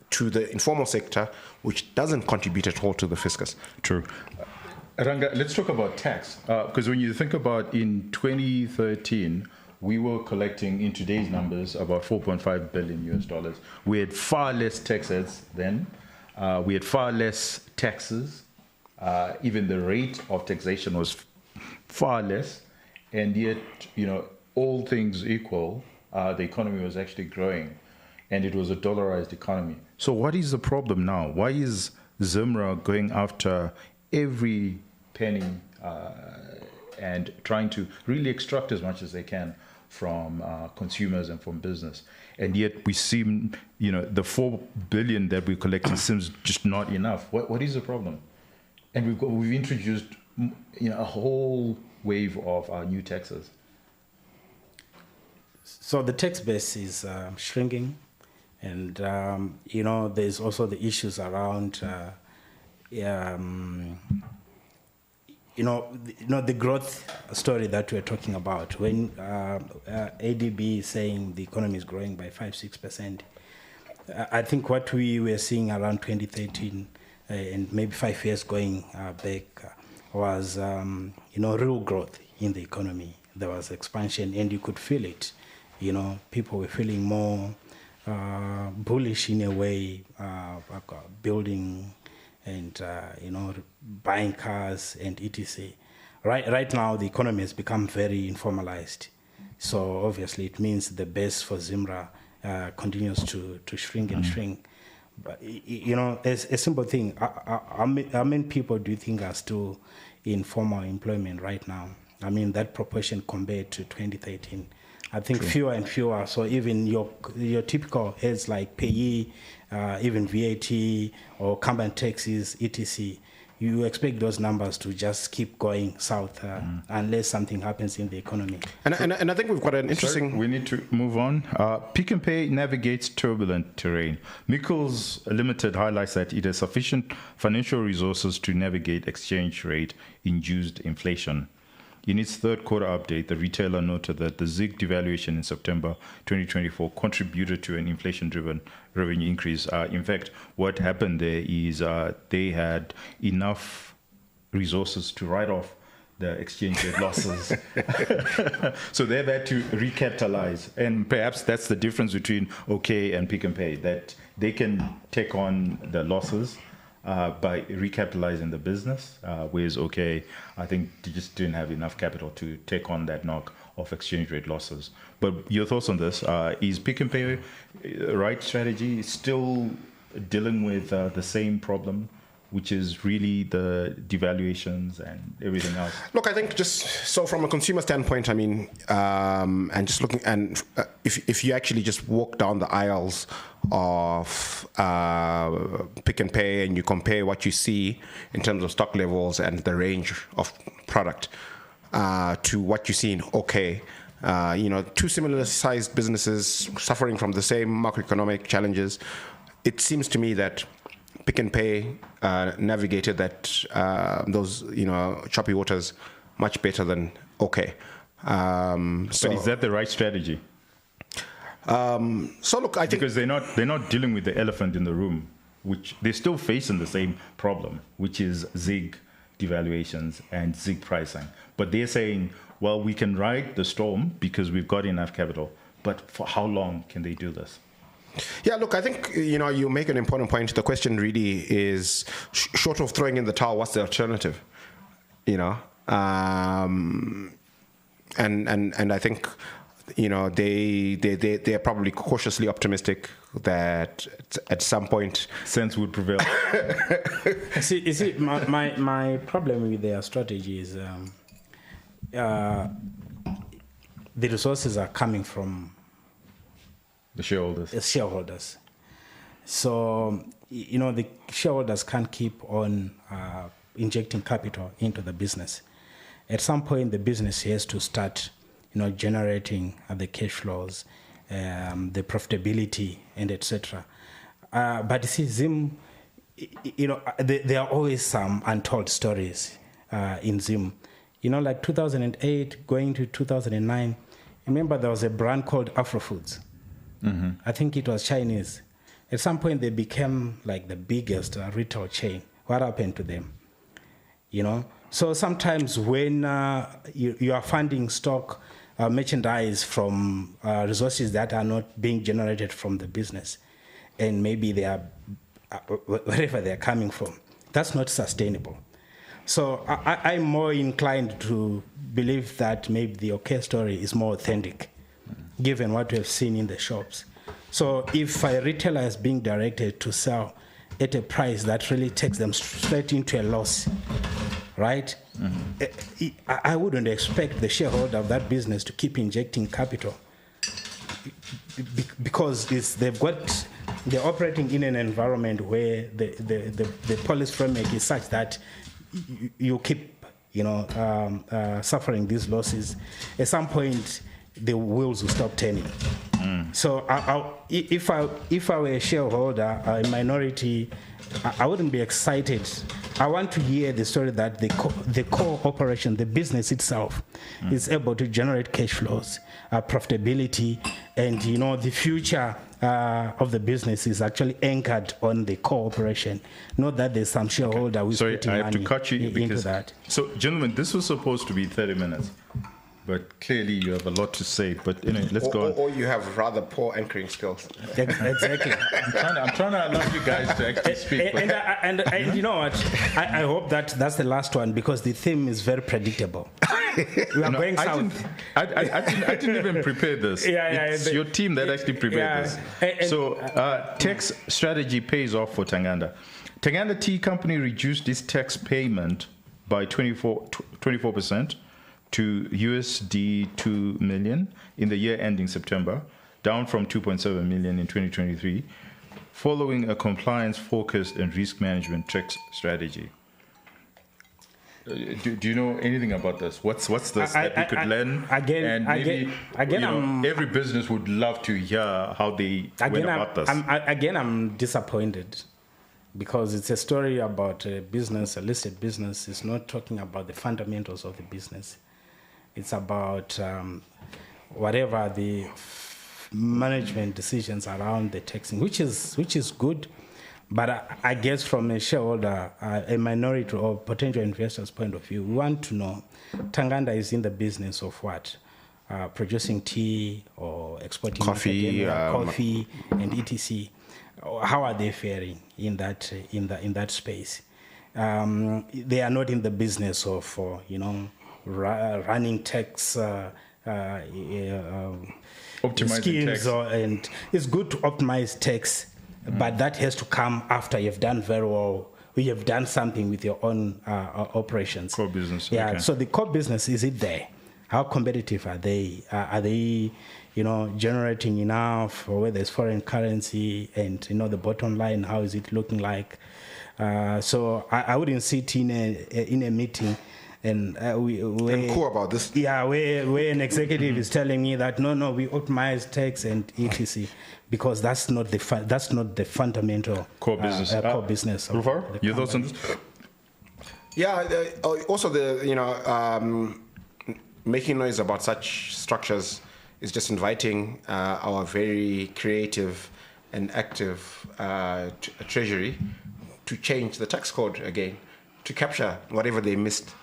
S2: to the informal sector, which doesn't contribute at all to the fiscus.
S1: True. Ranga, let's talk about tax. Because when you think about in 2013, we were collecting, in today's numbers, about $4.5 billion. We had far less taxes then. We had far less taxes. Even the rate of taxation was far less. And yet, all things equal, the economy was actually growing. And it was a dollarized economy. So what is the problem now? Why is Zimra going after every penny and trying to really extract as much as they can from consumers and from business? And yet we seem, the $4 billion that we're collecting seems just not enough. What is the problem? And we've introduced, a whole wave of new taxes.
S3: So the tax base is shrinking. And, there's also the issues around, the growth story that we're talking about. When ADB is saying the economy is growing by 5-6%, I think what we were seeing around 2013 and maybe 5 years going back was, real growth in the economy. There was expansion, and you could feel it. People were feeling more bullish in a way, building and buying cars and etc. Right now, the economy has become very informalized. So obviously, it means the base for Zimra continues to shrink and shrink. But a simple thing: how many people do you think are still in formal employment right now? I mean, that proportion compared to 2013. I think fewer and fewer. So even your typical heads like payee, even VAT or carbon taxes, etc., you expect those numbers to just keep going south unless something happens in the economy.
S2: And I think we've got an interesting...
S1: We need to move on. Pick n Pay navigates turbulent terrain. Mikkels Limited highlights that it has sufficient financial resources to navigate exchange rate-induced inflation. In its third quarter update, the retailer noted that the ZiG devaluation in September 2024 contributed to an inflation-driven revenue increase. In fact, what happened there is they had enough resources to write off the exchange rate losses. So they've had to recapitalize. And perhaps that's the difference between OK and Pick n Pay, that they can take on the losses by recapitalizing the business, whereas OK, I think they just didn't have enough capital to take on that knock of exchange rate losses. But your thoughts on this? Is Pick n Pay right strategy still dealing with the same problem, which is really the devaluations and everything else?
S2: Look, I think just so from a consumer standpoint, I mean, and just looking, and if you actually just walk down the aisles of Pick n Pay and you compare what you see in terms of stock levels and the range of product to what you see in OK, two similar sized businesses suffering from the same macroeconomic challenges, it seems to me that Pick n Pay navigated those choppy waters much better than OK.
S1: But is that the right strategy?
S2: So look, I think
S1: because they're not dealing with the elephant in the room, which they're still facing the same problem, which is ZiG devaluations and ZiG pricing. But they're saying well, we can ride the storm because we've got enough capital. But for how long can they do this?
S2: Yeah, look, I think, you make an important point. The question really is, short of throwing in the towel, what's the alternative? And I think, they are probably cautiously optimistic that at some point
S1: sense would prevail.
S3: You see, my problem with their strategy is the resources are coming from
S1: the shareholders.
S3: So, the shareholders can't keep on injecting capital into the business. At some point, the business has to start, generating the cash flows, the profitability, and etc. But you see, Zim, there are always some untold stories in Zim. Like 2008 going to 2009, remember there was a brand called Afrofoods. Mm-hmm. I think it was Chinese. At some point, they became like the biggest retail chain. What happened to them? So sometimes when you are funding stock, merchandise from resources that are not being generated from the business, and maybe they are wherever they are coming from, that's not sustainable. So I'm more inclined to believe that maybe the OK story is more authentic, given what we have seen in the shops. So if a retailer is being directed to sell at a price that really takes them straight into a loss, right? Mm-hmm. I wouldn't expect the shareholder of that business to keep injecting capital because they're operating in an environment where the policy framework is such that you keep suffering these losses. At some point, the wheels will stop turning. So if I were a shareholder, a minority, I wouldn't be excited. I want to hear the story that the core operation, the business itself, is able to generate cash flows, profitability, and the future of the business is actually anchored on the core operation. Not that there's some shareholder who's putting money
S1: to cut you
S3: into
S1: because,
S3: that.
S1: So, gentlemen, this was supposed to be 30 minutes. But clearly you have a lot to say. But let's go on.
S2: Or you have rather poor anchoring skills.
S3: Exactly.
S1: I'm trying to allow you guys to actually speak.
S3: And you know what? I hope that's the last one because the theme is very predictable. We are going south.
S1: I didn't even prepare this. It's your team that actually prepared this. So tax strategy pays off for Tanganda. Tanganda Tea Company reduced its tax payment by 24%. To USD 2 million in the year ending September, down from 2.7 million in 2023, following a compliance-focused and risk management tax strategy. Do you know anything about this? What's this that we could learn? Every business would love to hear how they went about this.
S3: I'm disappointed. Because it's a story about a business, a listed business. It's not talking about the fundamentals of the business. It's about whatever the management decisions around the taxing, which is good. But I guess from a shareholder, a minority or potential investor's point of view, we want to know, Tanganda is in the business of what? Producing tea or exporting
S2: coffee
S3: and etc. How are they faring in that space? They are not in the business of running tax schemes, and it's good to optimize tax, but that has to come after you've done very well. You have done something with your own operations.
S1: Core business.
S3: Yeah.
S1: Okay.
S3: So the core business, is it there? How competitive are they? Are they, generating enough, or whether it's foreign currency, and the bottom line, how is it looking like? So I wouldn't sit in a meeting and
S2: cool about this.
S3: Yeah, where an executive is telling me that no, we optimize tax and etc. Because that's not the fundamental
S1: core business.
S3: Core business.
S1: Rufar, your thoughts on this?
S2: Yeah. Also, making noise about such structures is just inviting our very creative and active treasury to change the tax code again, to capture whatever they missed.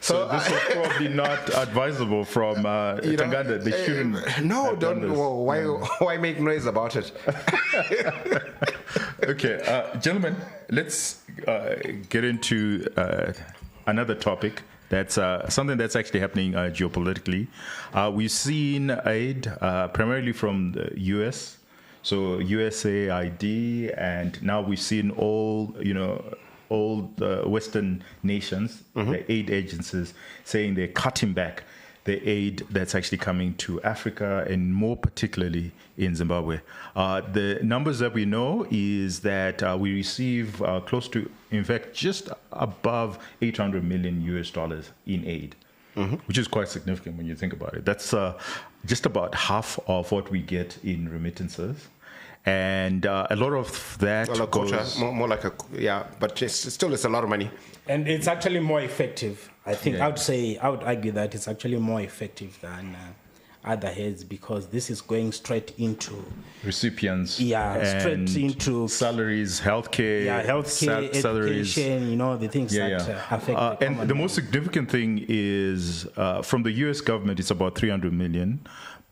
S1: So this is probably not advisable from Tanganda. They shouldn't.
S2: No, don't. Well, why make noise about it?
S1: Okay, gentlemen, let's get into another topic. That's something that's actually happening geopolitically. We've seen aid primarily from the U.S., so USAID, and now we've seen all Western nations, the aid agencies, saying they're cutting back the aid that's actually coming to Africa, and more particularly in Zimbabwe. The numbers that we know is that we receive close to, in fact, just above $800 million in aid, which is quite significant when you think about it. That's just about half of what we get in remittances. And a lot of that goes...
S2: more like but still it's a lot of money.
S3: And it's actually more effective. I think I would argue that it's actually more effective than other heads, because this is going straight into
S1: recipients.
S3: Straight into
S1: salaries, healthcare,
S3: education,
S1: salaries.
S3: The things that affect the
S1: and the most significant thing is from the US government, it's about 300 million.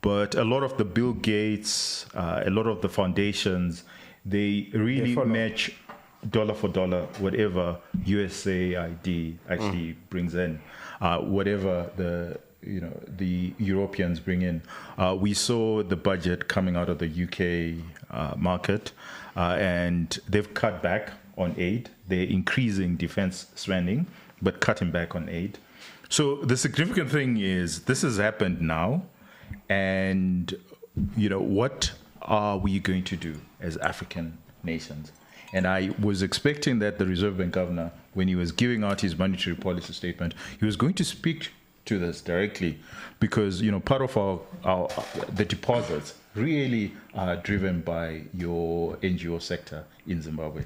S1: But a lot of the Bill Gates, a lot of the foundations, they really match dollar for dollar whatever USAID actually brings in, whatever the Europeans bring in. We saw the budget coming out of the UK market, and they've cut back on aid. They're increasing defense spending, but cutting back on aid. So the significant thing is this has happened now. And, what are we going to do as African nations? And I was expecting that the Reserve Bank governor, when he was giving out his monetary policy statement, he was going to speak to this directly, because, part of the deposits really are driven by your NGO sector in Zimbabwe.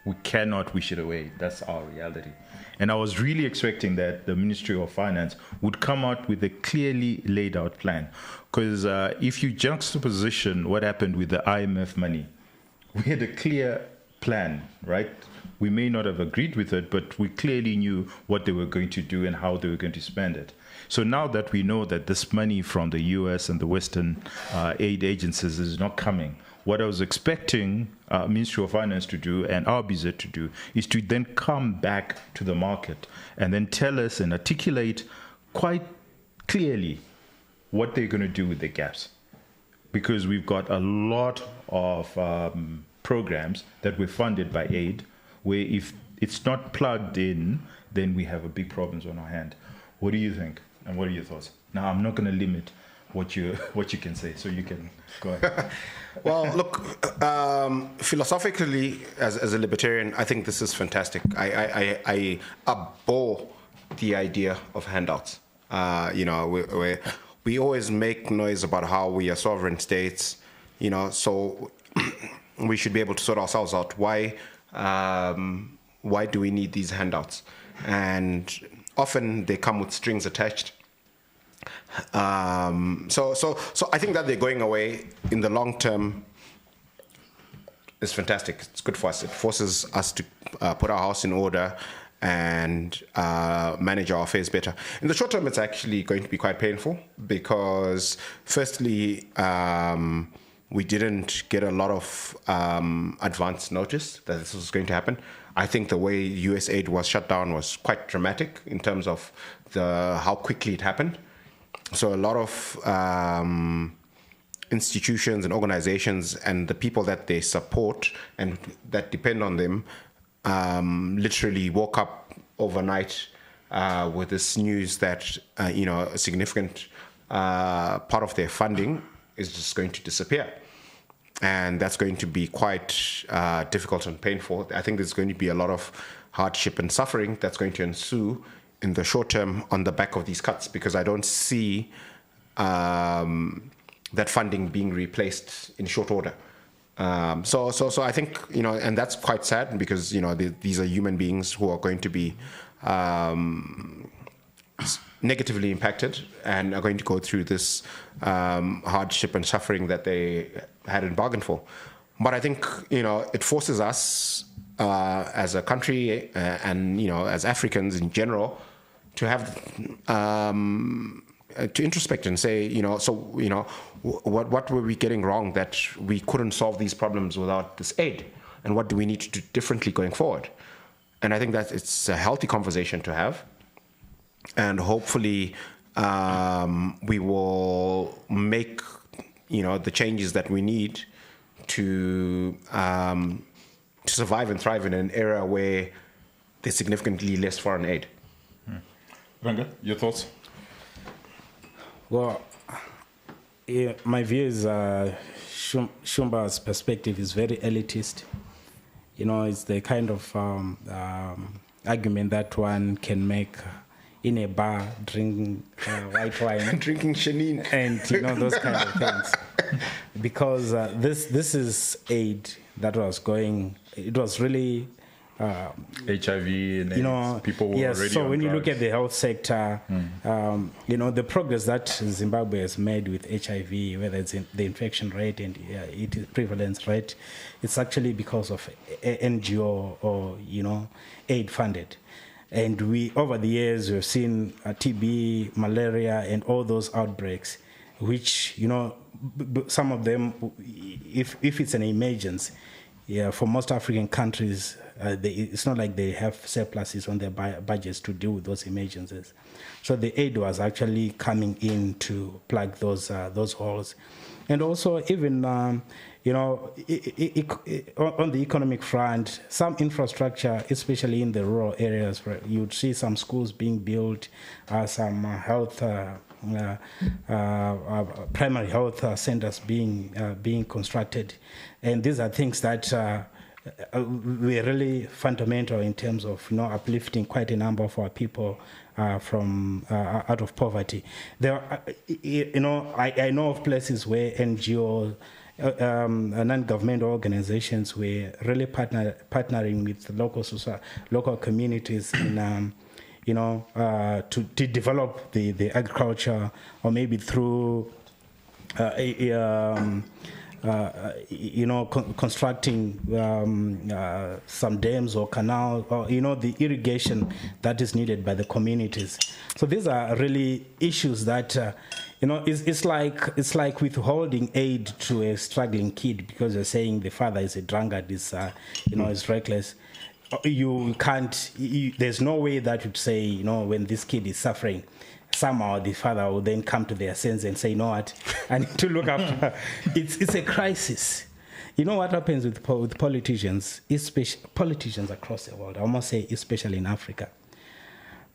S1: We cannot wish it away. That's our reality. And I was really expecting that the Ministry of Finance would come out with a clearly laid out plan. Because if you juxtaposition what happened with the IMF money, we had a clear plan, right? We may not have agreed with it, but we clearly knew what they were going to do and how they were going to spend it. So now that we know that this money from the US and the Western aid agencies is not coming, what I was expecting Ministry of Finance to do and our BZ to do is to then come back to the market and then tell us and articulate quite clearly what they're going to do with the gaps. Because we've got a lot of programs that were funded by aid, where if it's not plugged in, then we have a big problems on our hand. What do you think? And what are your thoughts? Now, I'm not going to limit what you can say, so you can go ahead.
S2: Well, look, philosophically, as a libertarian, I think this is fantastic. I abhor the idea of handouts. We always make noise about how we are sovereign states, so we should be able to sort ourselves out. Why do we need these handouts? And often they come with strings attached. So I think that they're going away in the long term is fantastic. It's good for us. It forces us to put our house in order and manage our affairs better. In the short term, it's actually going to be quite painful because, firstly, we didn't get a lot of advance notice that this was going to happen. I think the way USAID was shut down was quite dramatic in terms of how quickly it happened. So a lot of institutions and organizations and the people that they support and that depend on them literally woke up overnight with this news that a significant part of their funding is just going to disappear. And that's going to be quite difficult and painful. I think there's going to be a lot of hardship and suffering that's going to ensue in the short term on the back of these cuts, because I don't see that funding being replaced in short order. So I think, and that's quite sad because, these are human beings who are going to be negatively impacted and are going to go through this hardship and suffering that they hadn't bargained for. But I think, it forces us as a country and as Africans in general, to have to introspect and say, what were we getting wrong that we couldn't solve these problems without this aid, and what do we need to do differently going forward? And I think that it's a healthy conversation to have, and hopefully we will make the changes that we need to survive and thrive in an era where there's significantly less foreign aid.
S1: Ranga, your thoughts?
S3: Well, my view is Shumba's perspective is very elitist. It's the kind of argument that one can make in a bar, drinking white wine,
S2: drinking Shanine,
S3: and those kind of things. Because this is aid that was going. It was really
S1: HIV and AIDS. People were already
S3: so
S1: on
S3: when
S1: drugs.
S3: you look at the health sector, the progress that Zimbabwe has made with HIV, whether it's in the infection rate and prevalence rate, it's actually because of NGO or aid funded. And we, over the years, we've seen TB, malaria, and all those outbreaks, which, some of them, if it's an emergency, for most African countries, it's not like they have surpluses on their budgets to deal with those emergencies. So the aid was actually coming in to plug those holes. And also, even on the economic front, some infrastructure, especially in the rural areas, where you'd see some schools being built, some health, primary health centers being constructed, and these are things that were really fundamental in terms of uplifting quite a number of our people from out of poverty. There, I know of places where NGOs, non-governmental organizations were really partnering with local communities in to develop the agriculture, or maybe through constructing some dams or canals, or the irrigation that is needed by the communities. So these are really issues that it's like withholding aid to a struggling kid because you're saying the father is a drunkard, is reckless. You can't. There's no way that you'd say when this kid is suffering, somehow the father will then come to their senses and say, what, I need to look after. It's a crisis. What happens with politicians, especially politicians across the world, I must say especially in Africa.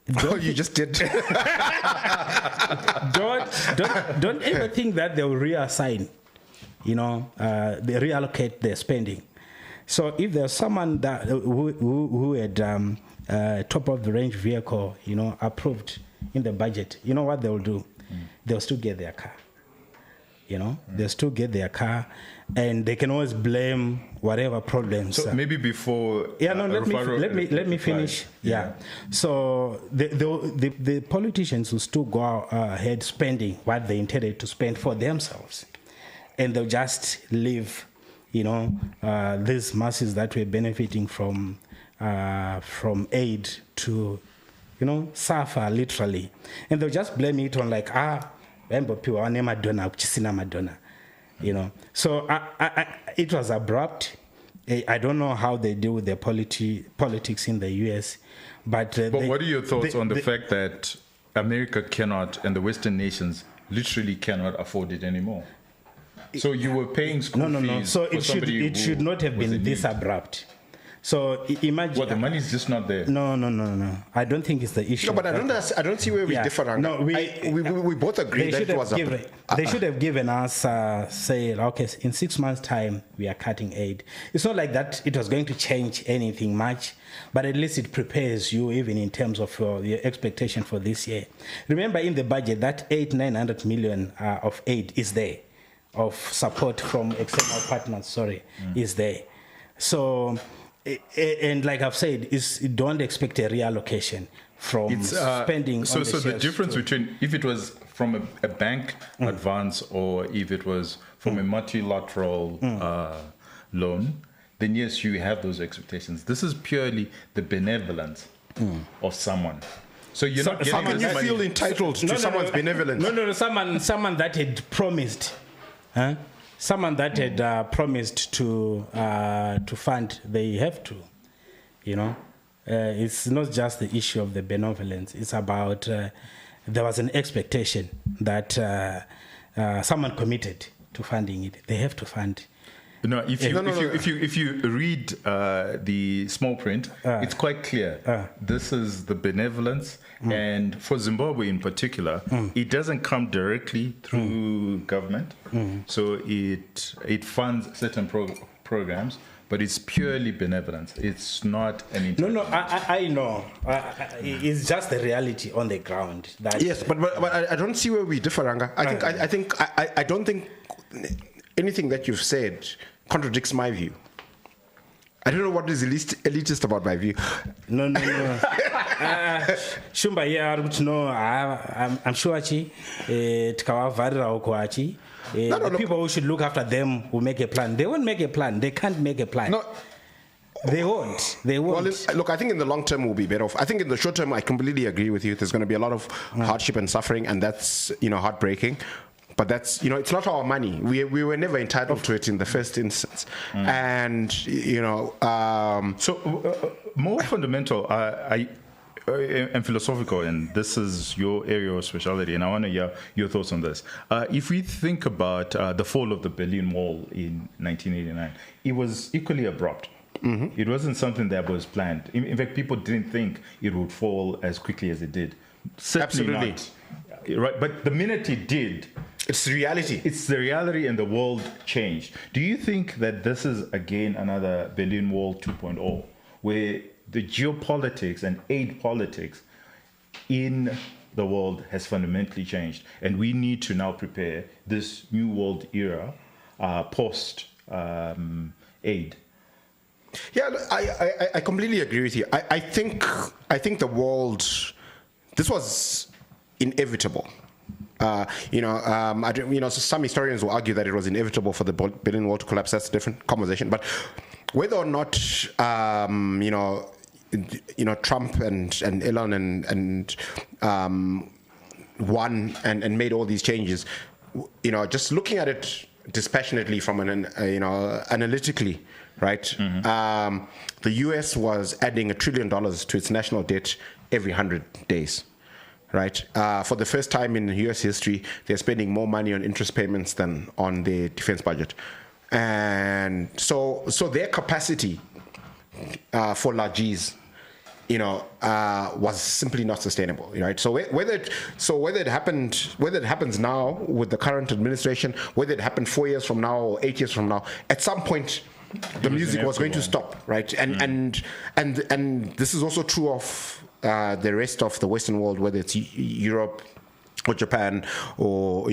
S2: You just did.
S3: Don't ever think that they will reassign, they reallocate their spending. So if there's someone that who had top of the range vehicle, approved in the budget, what they'll do? They'll still get their car. They'll still get their car, and they can always blame whatever problems.
S1: So maybe before.
S3: Let me finish. Yeah. So the politicians will still go ahead spending what they intended to spend for themselves, and they'll just leave, these masses that were benefiting from aid to, suffer literally, and they'll just blame it on Madonna. So it was abrupt. I don't know how they deal with their politics in the US, but
S1: what are your thoughts on the fact that America cannot, and the Western nations literally cannot afford it anymore? So you were paying school fees.
S3: No. So it should not have been this abrupt. So imagine.
S1: What, the money is just not there?
S3: No. I don't think it's the issue.
S2: No, but I don't see where we differ.
S3: No,
S2: we both agree that it was
S3: they should have given us, say, okay, in 6 months' time, we are cutting aid. It's not like that it was going to change anything much, but at least it prepares you even in terms of your expectation for this year. Remember, in the budget, that 900 million of aid is there, of support from external partners, is there. So, and like I've said, don't expect a reallocation from spending.
S1: So the difference between if it was from a bank advance or if it was from a multilateral loan then yes, you have those expectations. This is purely the benevolence of someone. So you're not getting
S2: Someone
S1: this
S2: you
S1: money.
S2: feel entitled to someone's benevolence.
S3: No, someone that had promised, someone that had promised to fund. They have to, It's not just the issue of the benevolence. It's about there was an expectation that someone committed to funding it. They have to fund.
S1: No, if you read the small print, it's quite clear. This is the benevolence, and for Zimbabwe in particular, it doesn't come directly through government. So it funds certain programs, but it's purely benevolence. It's not an
S3: No, I know. It's just the reality on the ground.
S2: Yes, but I don't see where we differ, Ranga. I don't think anything that you've said contradicts my view. I don't know what is elitist about my view.
S3: No. Shumba here, no, I'm sure the people who should look after them will make a plan. They won't make a plan. They can't make a plan. No. They won't.
S2: Well, look, I think in the long term we'll be better off. I think in the short term, I completely agree with you. There's going to be a lot of hardship and suffering, and that's heartbreaking. But that's it's not our money. We were never entitled to it in the first instance, and
S1: more fundamental. I am philosophical, and this is your area of specialty, and I want to hear your thoughts on this. If we think about the fall of the Berlin Wall in 1989, it was equally abrupt. It wasn't something that was planned. In fact, people didn't think it would fall as quickly as it did. Certainly
S2: Absolutely.
S1: Not. Right, but the minute it did,
S2: it's the reality.
S1: It's the reality, and the world changed. Do you think that this is again another Berlin Wall 2.0, where the geopolitics and aid politics in the world has fundamentally changed, and we need to now prepare this new world era post aid?
S2: Yeah, I completely agree with you. I think the world, this was inevitable. Some historians will argue that it was inevitable for the Berlin Wall to collapse. That's a different conversation. But whether or not, Trump and Elon and won and made all these changes, just looking at it dispassionately from analytically, right? The U.S. was adding $1 trillion to its national debt every 100 days. Right. For the first time in U.S. history, they're spending more money on interest payments than on the defense budget, and so their capacity for largesse, was simply not sustainable. Right. So whether it happens now with the current administration, whether it happened 4 years from now or 8 years from now, at some point the music was going to stop. Right. And this is also true of the rest of the Western world, whether it's Europe or Japan or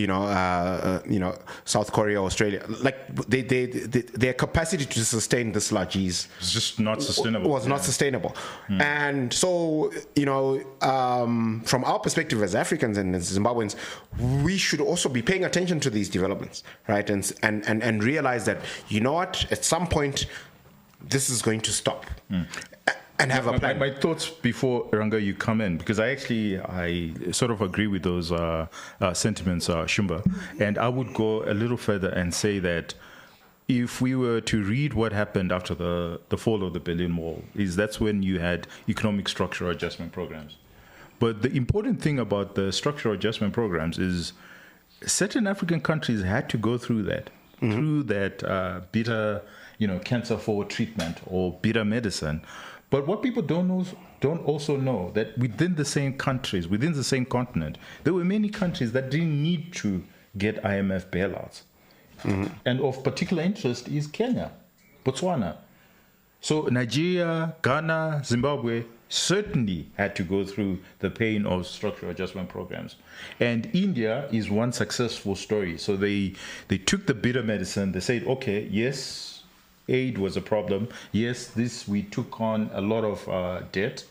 S2: South Korea, Australia, like their capacity to sustain this largesse
S1: was just not sustainable.
S2: Not sustainable, and so from our perspective as Africans and as Zimbabweans, we should also be paying attention to these developments, right? And realize that at some point this is going to stop. And have a plan.
S1: My thoughts before, Ranga, you come in, because I sort of agree with those sentiments, Shumba. And I would go a little further and say that if we were to read what happened after the fall of the Berlin Wall, that's when you had economic structural adjustment programs. But the important thing about the structural adjustment programs is certain African countries had to go through that, bitter, cancer for treatment or bitter medicine. But what people don't also know that within the same countries, within the same continent, there were many countries that didn't need to get IMF bailouts. And of particular interest is Kenya, Botswana. So Nigeria, Ghana, Zimbabwe certainly had to go through the pain of structural adjustment programs. And India is one successful story. So they took the bitter medicine. They said, okay, yes, aid was a problem. Yes, we took on a lot of debt.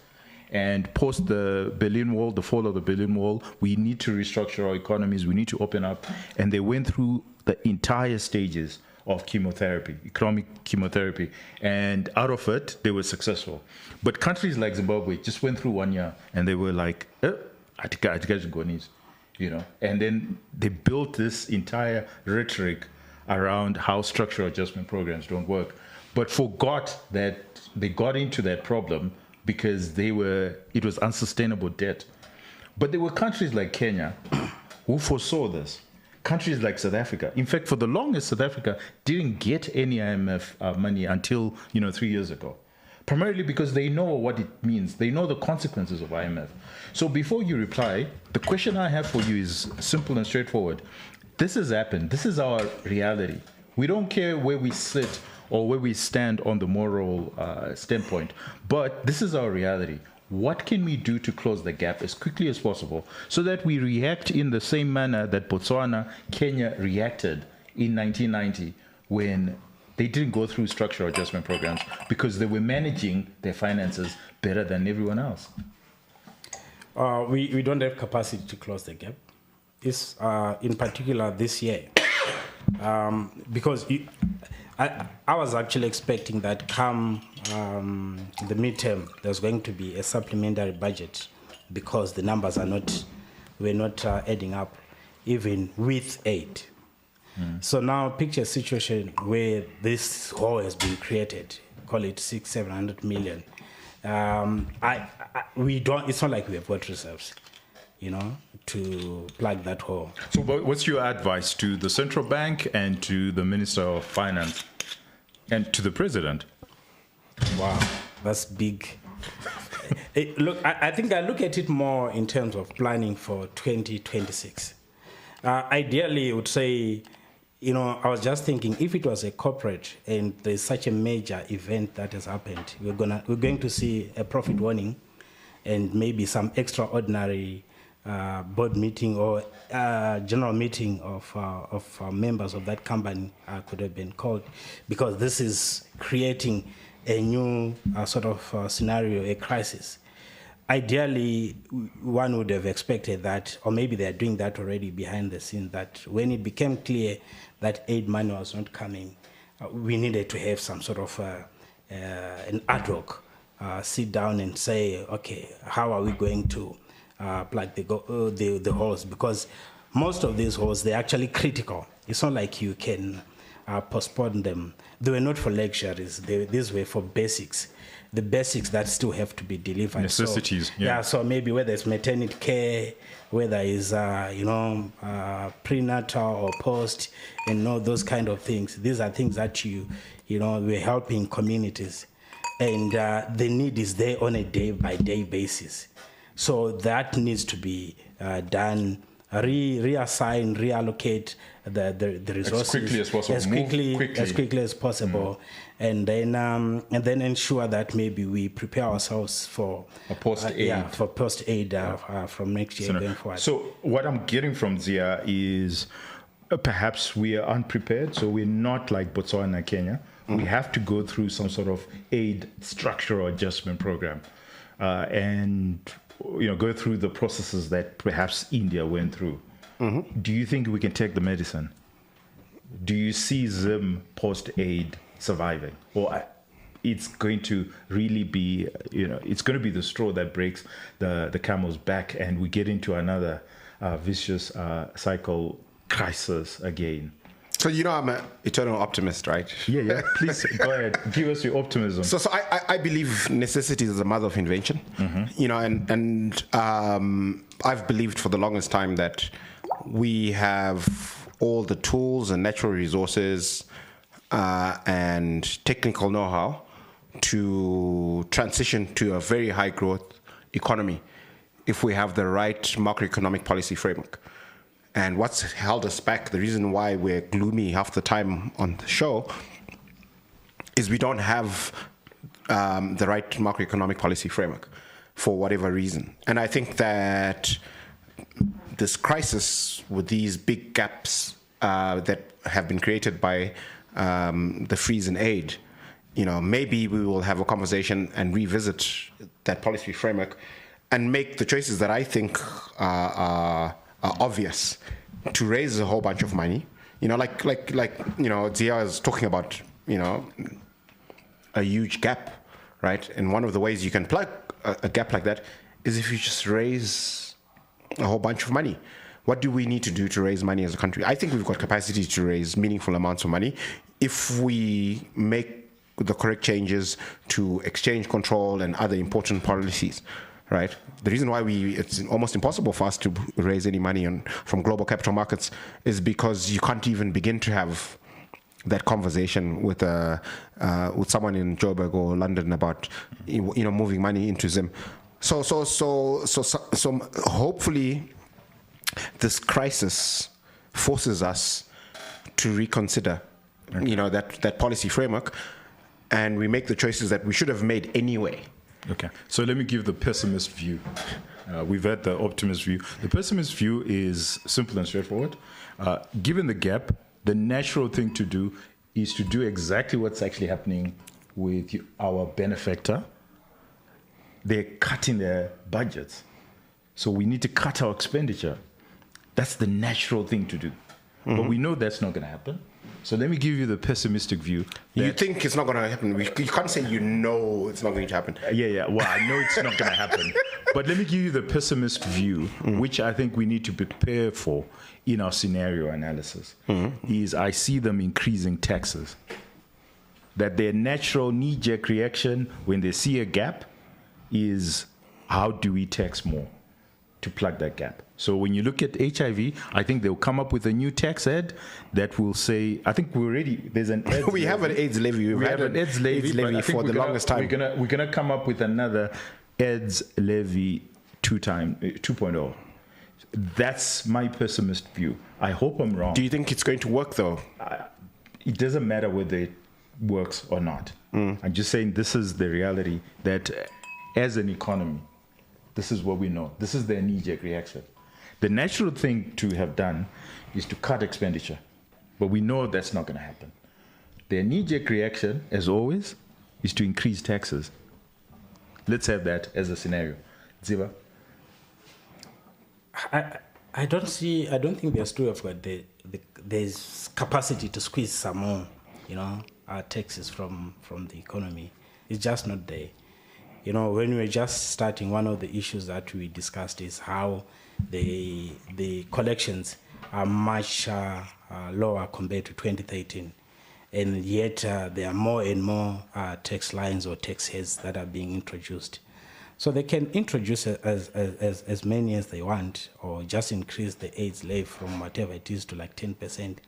S1: And post the Berlin Wall, the fall of the Berlin Wall, we need to restructure our economies. We need to open up. And they went through the entire stages of chemotherapy, economic chemotherapy, and out of it, they were successful. But countries like Zimbabwe just went through 1 year, and they were like, you know, and then they built this entire rhetoric around how structural adjustment programs don't work, but forgot that they got into that problem because it was unsustainable debt. But there were countries like Kenya who foresaw this. Countries like South Africa. In fact, for the longest, South Africa didn't get any IMF money until 3 years ago. Primarily because they know what it means. They know the consequences of IMF. So before you reply, the question I have for you is simple and straightforward. This has happened. This is our reality. We don't care where we sit or where we stand on the moral standpoint, but this is our reality. What can we do to close the gap as quickly as possible so that we react in the same manner that Botswana, Kenya reacted in 1990 when they didn't go through structural adjustment programs because they were managing their finances better than everyone else?
S3: We don't have capacity to close the gap. It's in particular this year, because I was actually expecting that come the midterm, there's going to be a supplementary budget because the numbers were not adding up, even with aid. So now picture a situation where this hole has been created, call it 600-700 million. It's not like we have got reserves, to plug that hole.
S1: So what's your advice to the central bank and to the Minister of Finance and to the President?
S3: Wow, that's big. Look, I think I look at it more in terms of planning for 2026. Ideally, I would say, I was just thinking if it was a corporate and there's such a major event that has happened, we're going to see a profit warning and maybe some extraordinary board meeting or general meeting of members of that company could have been called, because this is creating a new sort of scenario, a crisis. Ideally, one would have expected that, or maybe they're doing that already behind the scene, that when it became clear that aid money was not coming, we needed to have some sort of an ad hoc sit down and say, okay, how are we going to plug the holes? Because most of these holes, they're actually critical. It's not like you can postpone them. They were not for luxuries. These were for basics. The basics that still have to be delivered.
S1: Necessities.
S3: So, so maybe whether it's maternity care, whether it's prenatal or post, and those kind of things. These are things that we're helping communities, and the need is there on a day-by-day basis. So that needs to be done. Reassign, reallocate the resources as quickly as possible, and then ensure that maybe we prepare ourselves for post-aid from next year going forward.
S1: So what I'm getting from Zia is perhaps we are unprepared, so we're not like Botswana and Kenya. We have to go through some sort of aid structural adjustment program, and go through the processes that perhaps India went through. Do you think we can take the medicine? Do you see Zim post-aid surviving? Or it's going to really be, it's going to be the straw that breaks the camel's back, and we get into another vicious cycle crisis again?
S2: So I'm an eternal optimist, right?
S1: Yeah. Please go ahead. Give us your optimism.
S2: So I believe necessity is the mother of invention. And I've believed for the longest time that we have all the tools and natural resources and technical know-how to transition to a very high growth economy if we have the right macroeconomic policy framework. And what's held us back, the reason why we're gloomy half the time on the show, is we don't have the right macroeconomic policy framework for whatever reason. And I think that this crisis with these big gaps that have been created by the freeze in aid, maybe we will have a conversation and revisit that policy framework and make the choices that I think are obvious, to raise a whole bunch of money You know, like Zia is talking about, a huge gap, right? And one of the ways you can plug a gap like that is if you just raise a whole bunch of money. What do we need to do to raise money as a country? I think we've got capacity to raise meaningful amounts of money if we make the correct changes to exchange control and other important policies, right? The reason why it's almost impossible for us to raise any money from global capital markets is because you can't even begin to have that conversation with someone in Joburg or London about moving money into Zim. So hopefully this crisis forces us to reconsider, that policy framework, and we make the choices that we should have made anyway.
S1: Okay, so let me give the pessimist view. We've had the optimist view. The pessimist view is simple and straightforward. Given the gap, the natural thing to do is to do exactly what's actually happening with our benefactor. They're cutting their budgets. So we need to cut our expenditure. That's the natural thing to do. Mm-hmm. But we know that's not going to happen. So let me give you the pessimistic view.
S2: You think it's not going to happen? You can't say it's not going to happen.
S1: Yeah. Well, I know it's not going to happen. But let me give you the pessimist view, which I think we need to prepare for in our scenario analysis, is I see them increasing taxes. That their natural knee-jerk reaction when they see a gap is, how do we tax more to plug that gap? So when you look at HIV, I think they'll come up with a new tax ed that will say, I think there's an AIDS
S2: we have an AIDS levy.
S1: We have an AIDS levy
S2: for the longest time.
S1: We're gonna come up with another AIDS levy 2.0. That's my pessimist view. I hope I'm wrong.
S2: Do you think it's going to work though?
S1: It doesn't matter whether it works or not. I'm just saying this is the reality, that as an economy, this is what we know. This is their knee-jerk reaction. The natural thing to have done is to cut expenditure. But we know that's not going to happen. Their knee-jerk reaction, as always, is to increase taxes. Let's have that as a scenario. Ziva?
S3: I don't think there's too of there's capacity to squeeze some more, taxes from the economy. It's just not there. When we were just starting, one of the issues that we discussed is how the collections are much lower compared to 2013. And yet there are more and more tax lines or tax heads that are being introduced. So they can introduce as many as they want, or just increase the AIDS levy from whatever it is to like 10%.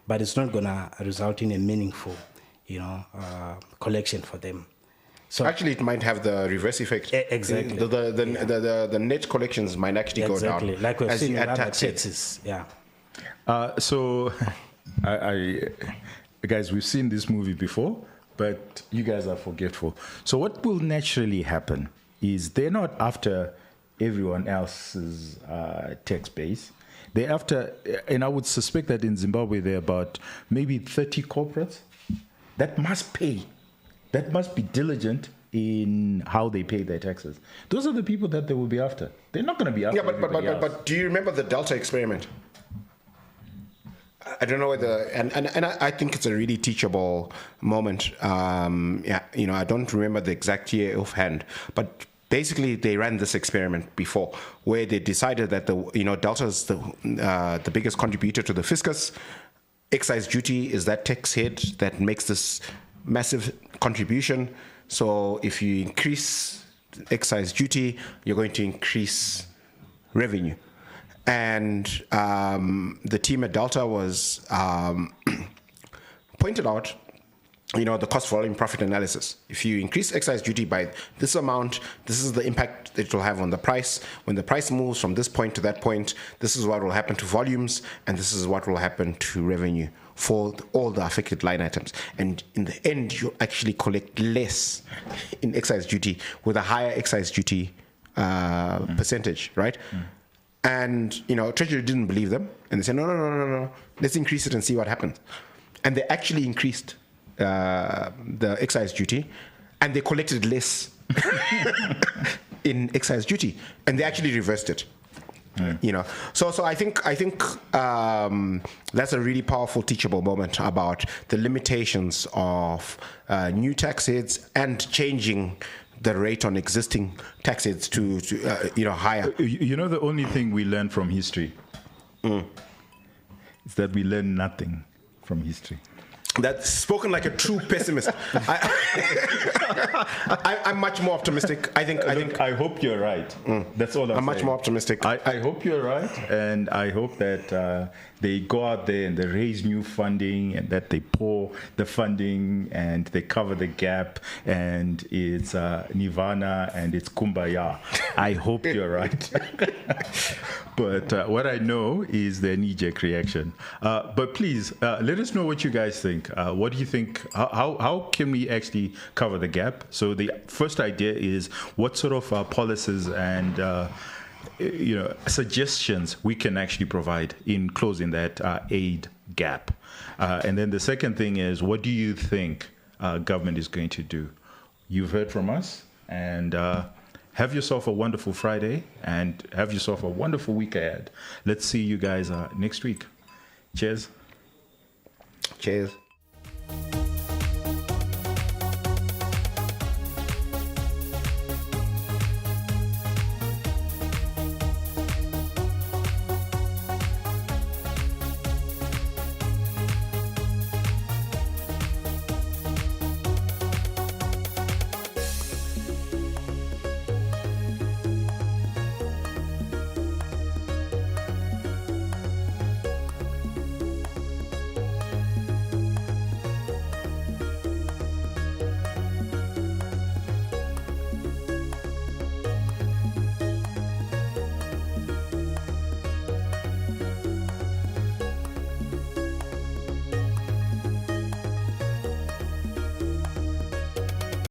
S3: But it's not going to result in a meaningful, collection for them. So
S2: actually, it might have the reverse effect.
S3: Exactly.
S2: The net collections might actually go down.
S3: Like we've
S2: as
S3: seen
S2: you
S3: with
S2: add
S3: other
S2: taxes.
S3: taxes. Yeah.
S1: So, guys, we've seen this movie before, but you guys are forgetful. So what will naturally happen is they're not after everyone else's tax base. They're after, and I would suspect that in Zimbabwe, there are about maybe 30 corporates that must pay. That must be diligent in how they pay their taxes. Those are the people that they will be after. They're not going to be after.
S2: Yeah, but do you remember the Delta experiment? I don't know whether, and I think it's a really teachable moment. I don't remember the exact year offhand, but basically they ran this experiment before, where they decided that Delta is the biggest contributor to the fiscus. Excise duty is that tax head that makes this massive contribution. So if you increase excise duty, you're going to increase revenue. And the team at Delta was pointed out, the cost volume profit analysis. If you increase excise duty by this amount, this is the impact that it will have on the price. When the price moves from this point to that point, this is what will happen to volumes, and this is what will happen to revenue for all the affected line items. And in the end, you actually collect less in excise duty with a higher excise duty percentage, right? And, Treasury didn't believe them. And they said, no, let's increase it and see what happens. And they actually increased the excise duty, and they collected less in excise duty. And they actually reversed it. You know, so I think that's a really powerful teachable moment about the limitations of new tax heads and changing the rate on existing tax heads to higher.
S1: You know, the only thing we learn from history is that we learn nothing from history.
S2: That's spoken like a true pessimist. I'm much more optimistic.
S1: I hope you're right. That's all I'm saying.
S2: Much more optimistic.
S1: I hope you're right, and I hope that they go out there and they raise new funding, and that they pour the funding and they cover the gap, and it's nirvana and it's kumbaya. I hope you're right. But what I know is their knee-jerk reaction. But please, let us know what you guys think. What do you think? How can we actually cover the gap? So the first idea is what sort of policies and suggestions we can actually provide in closing that aid gap. And then the second thing is, what do you think government is going to do? You've heard from us, and have yourself a wonderful Friday, and have yourself a wonderful week ahead. Let's see you guys next week. Cheers.
S2: Cheers.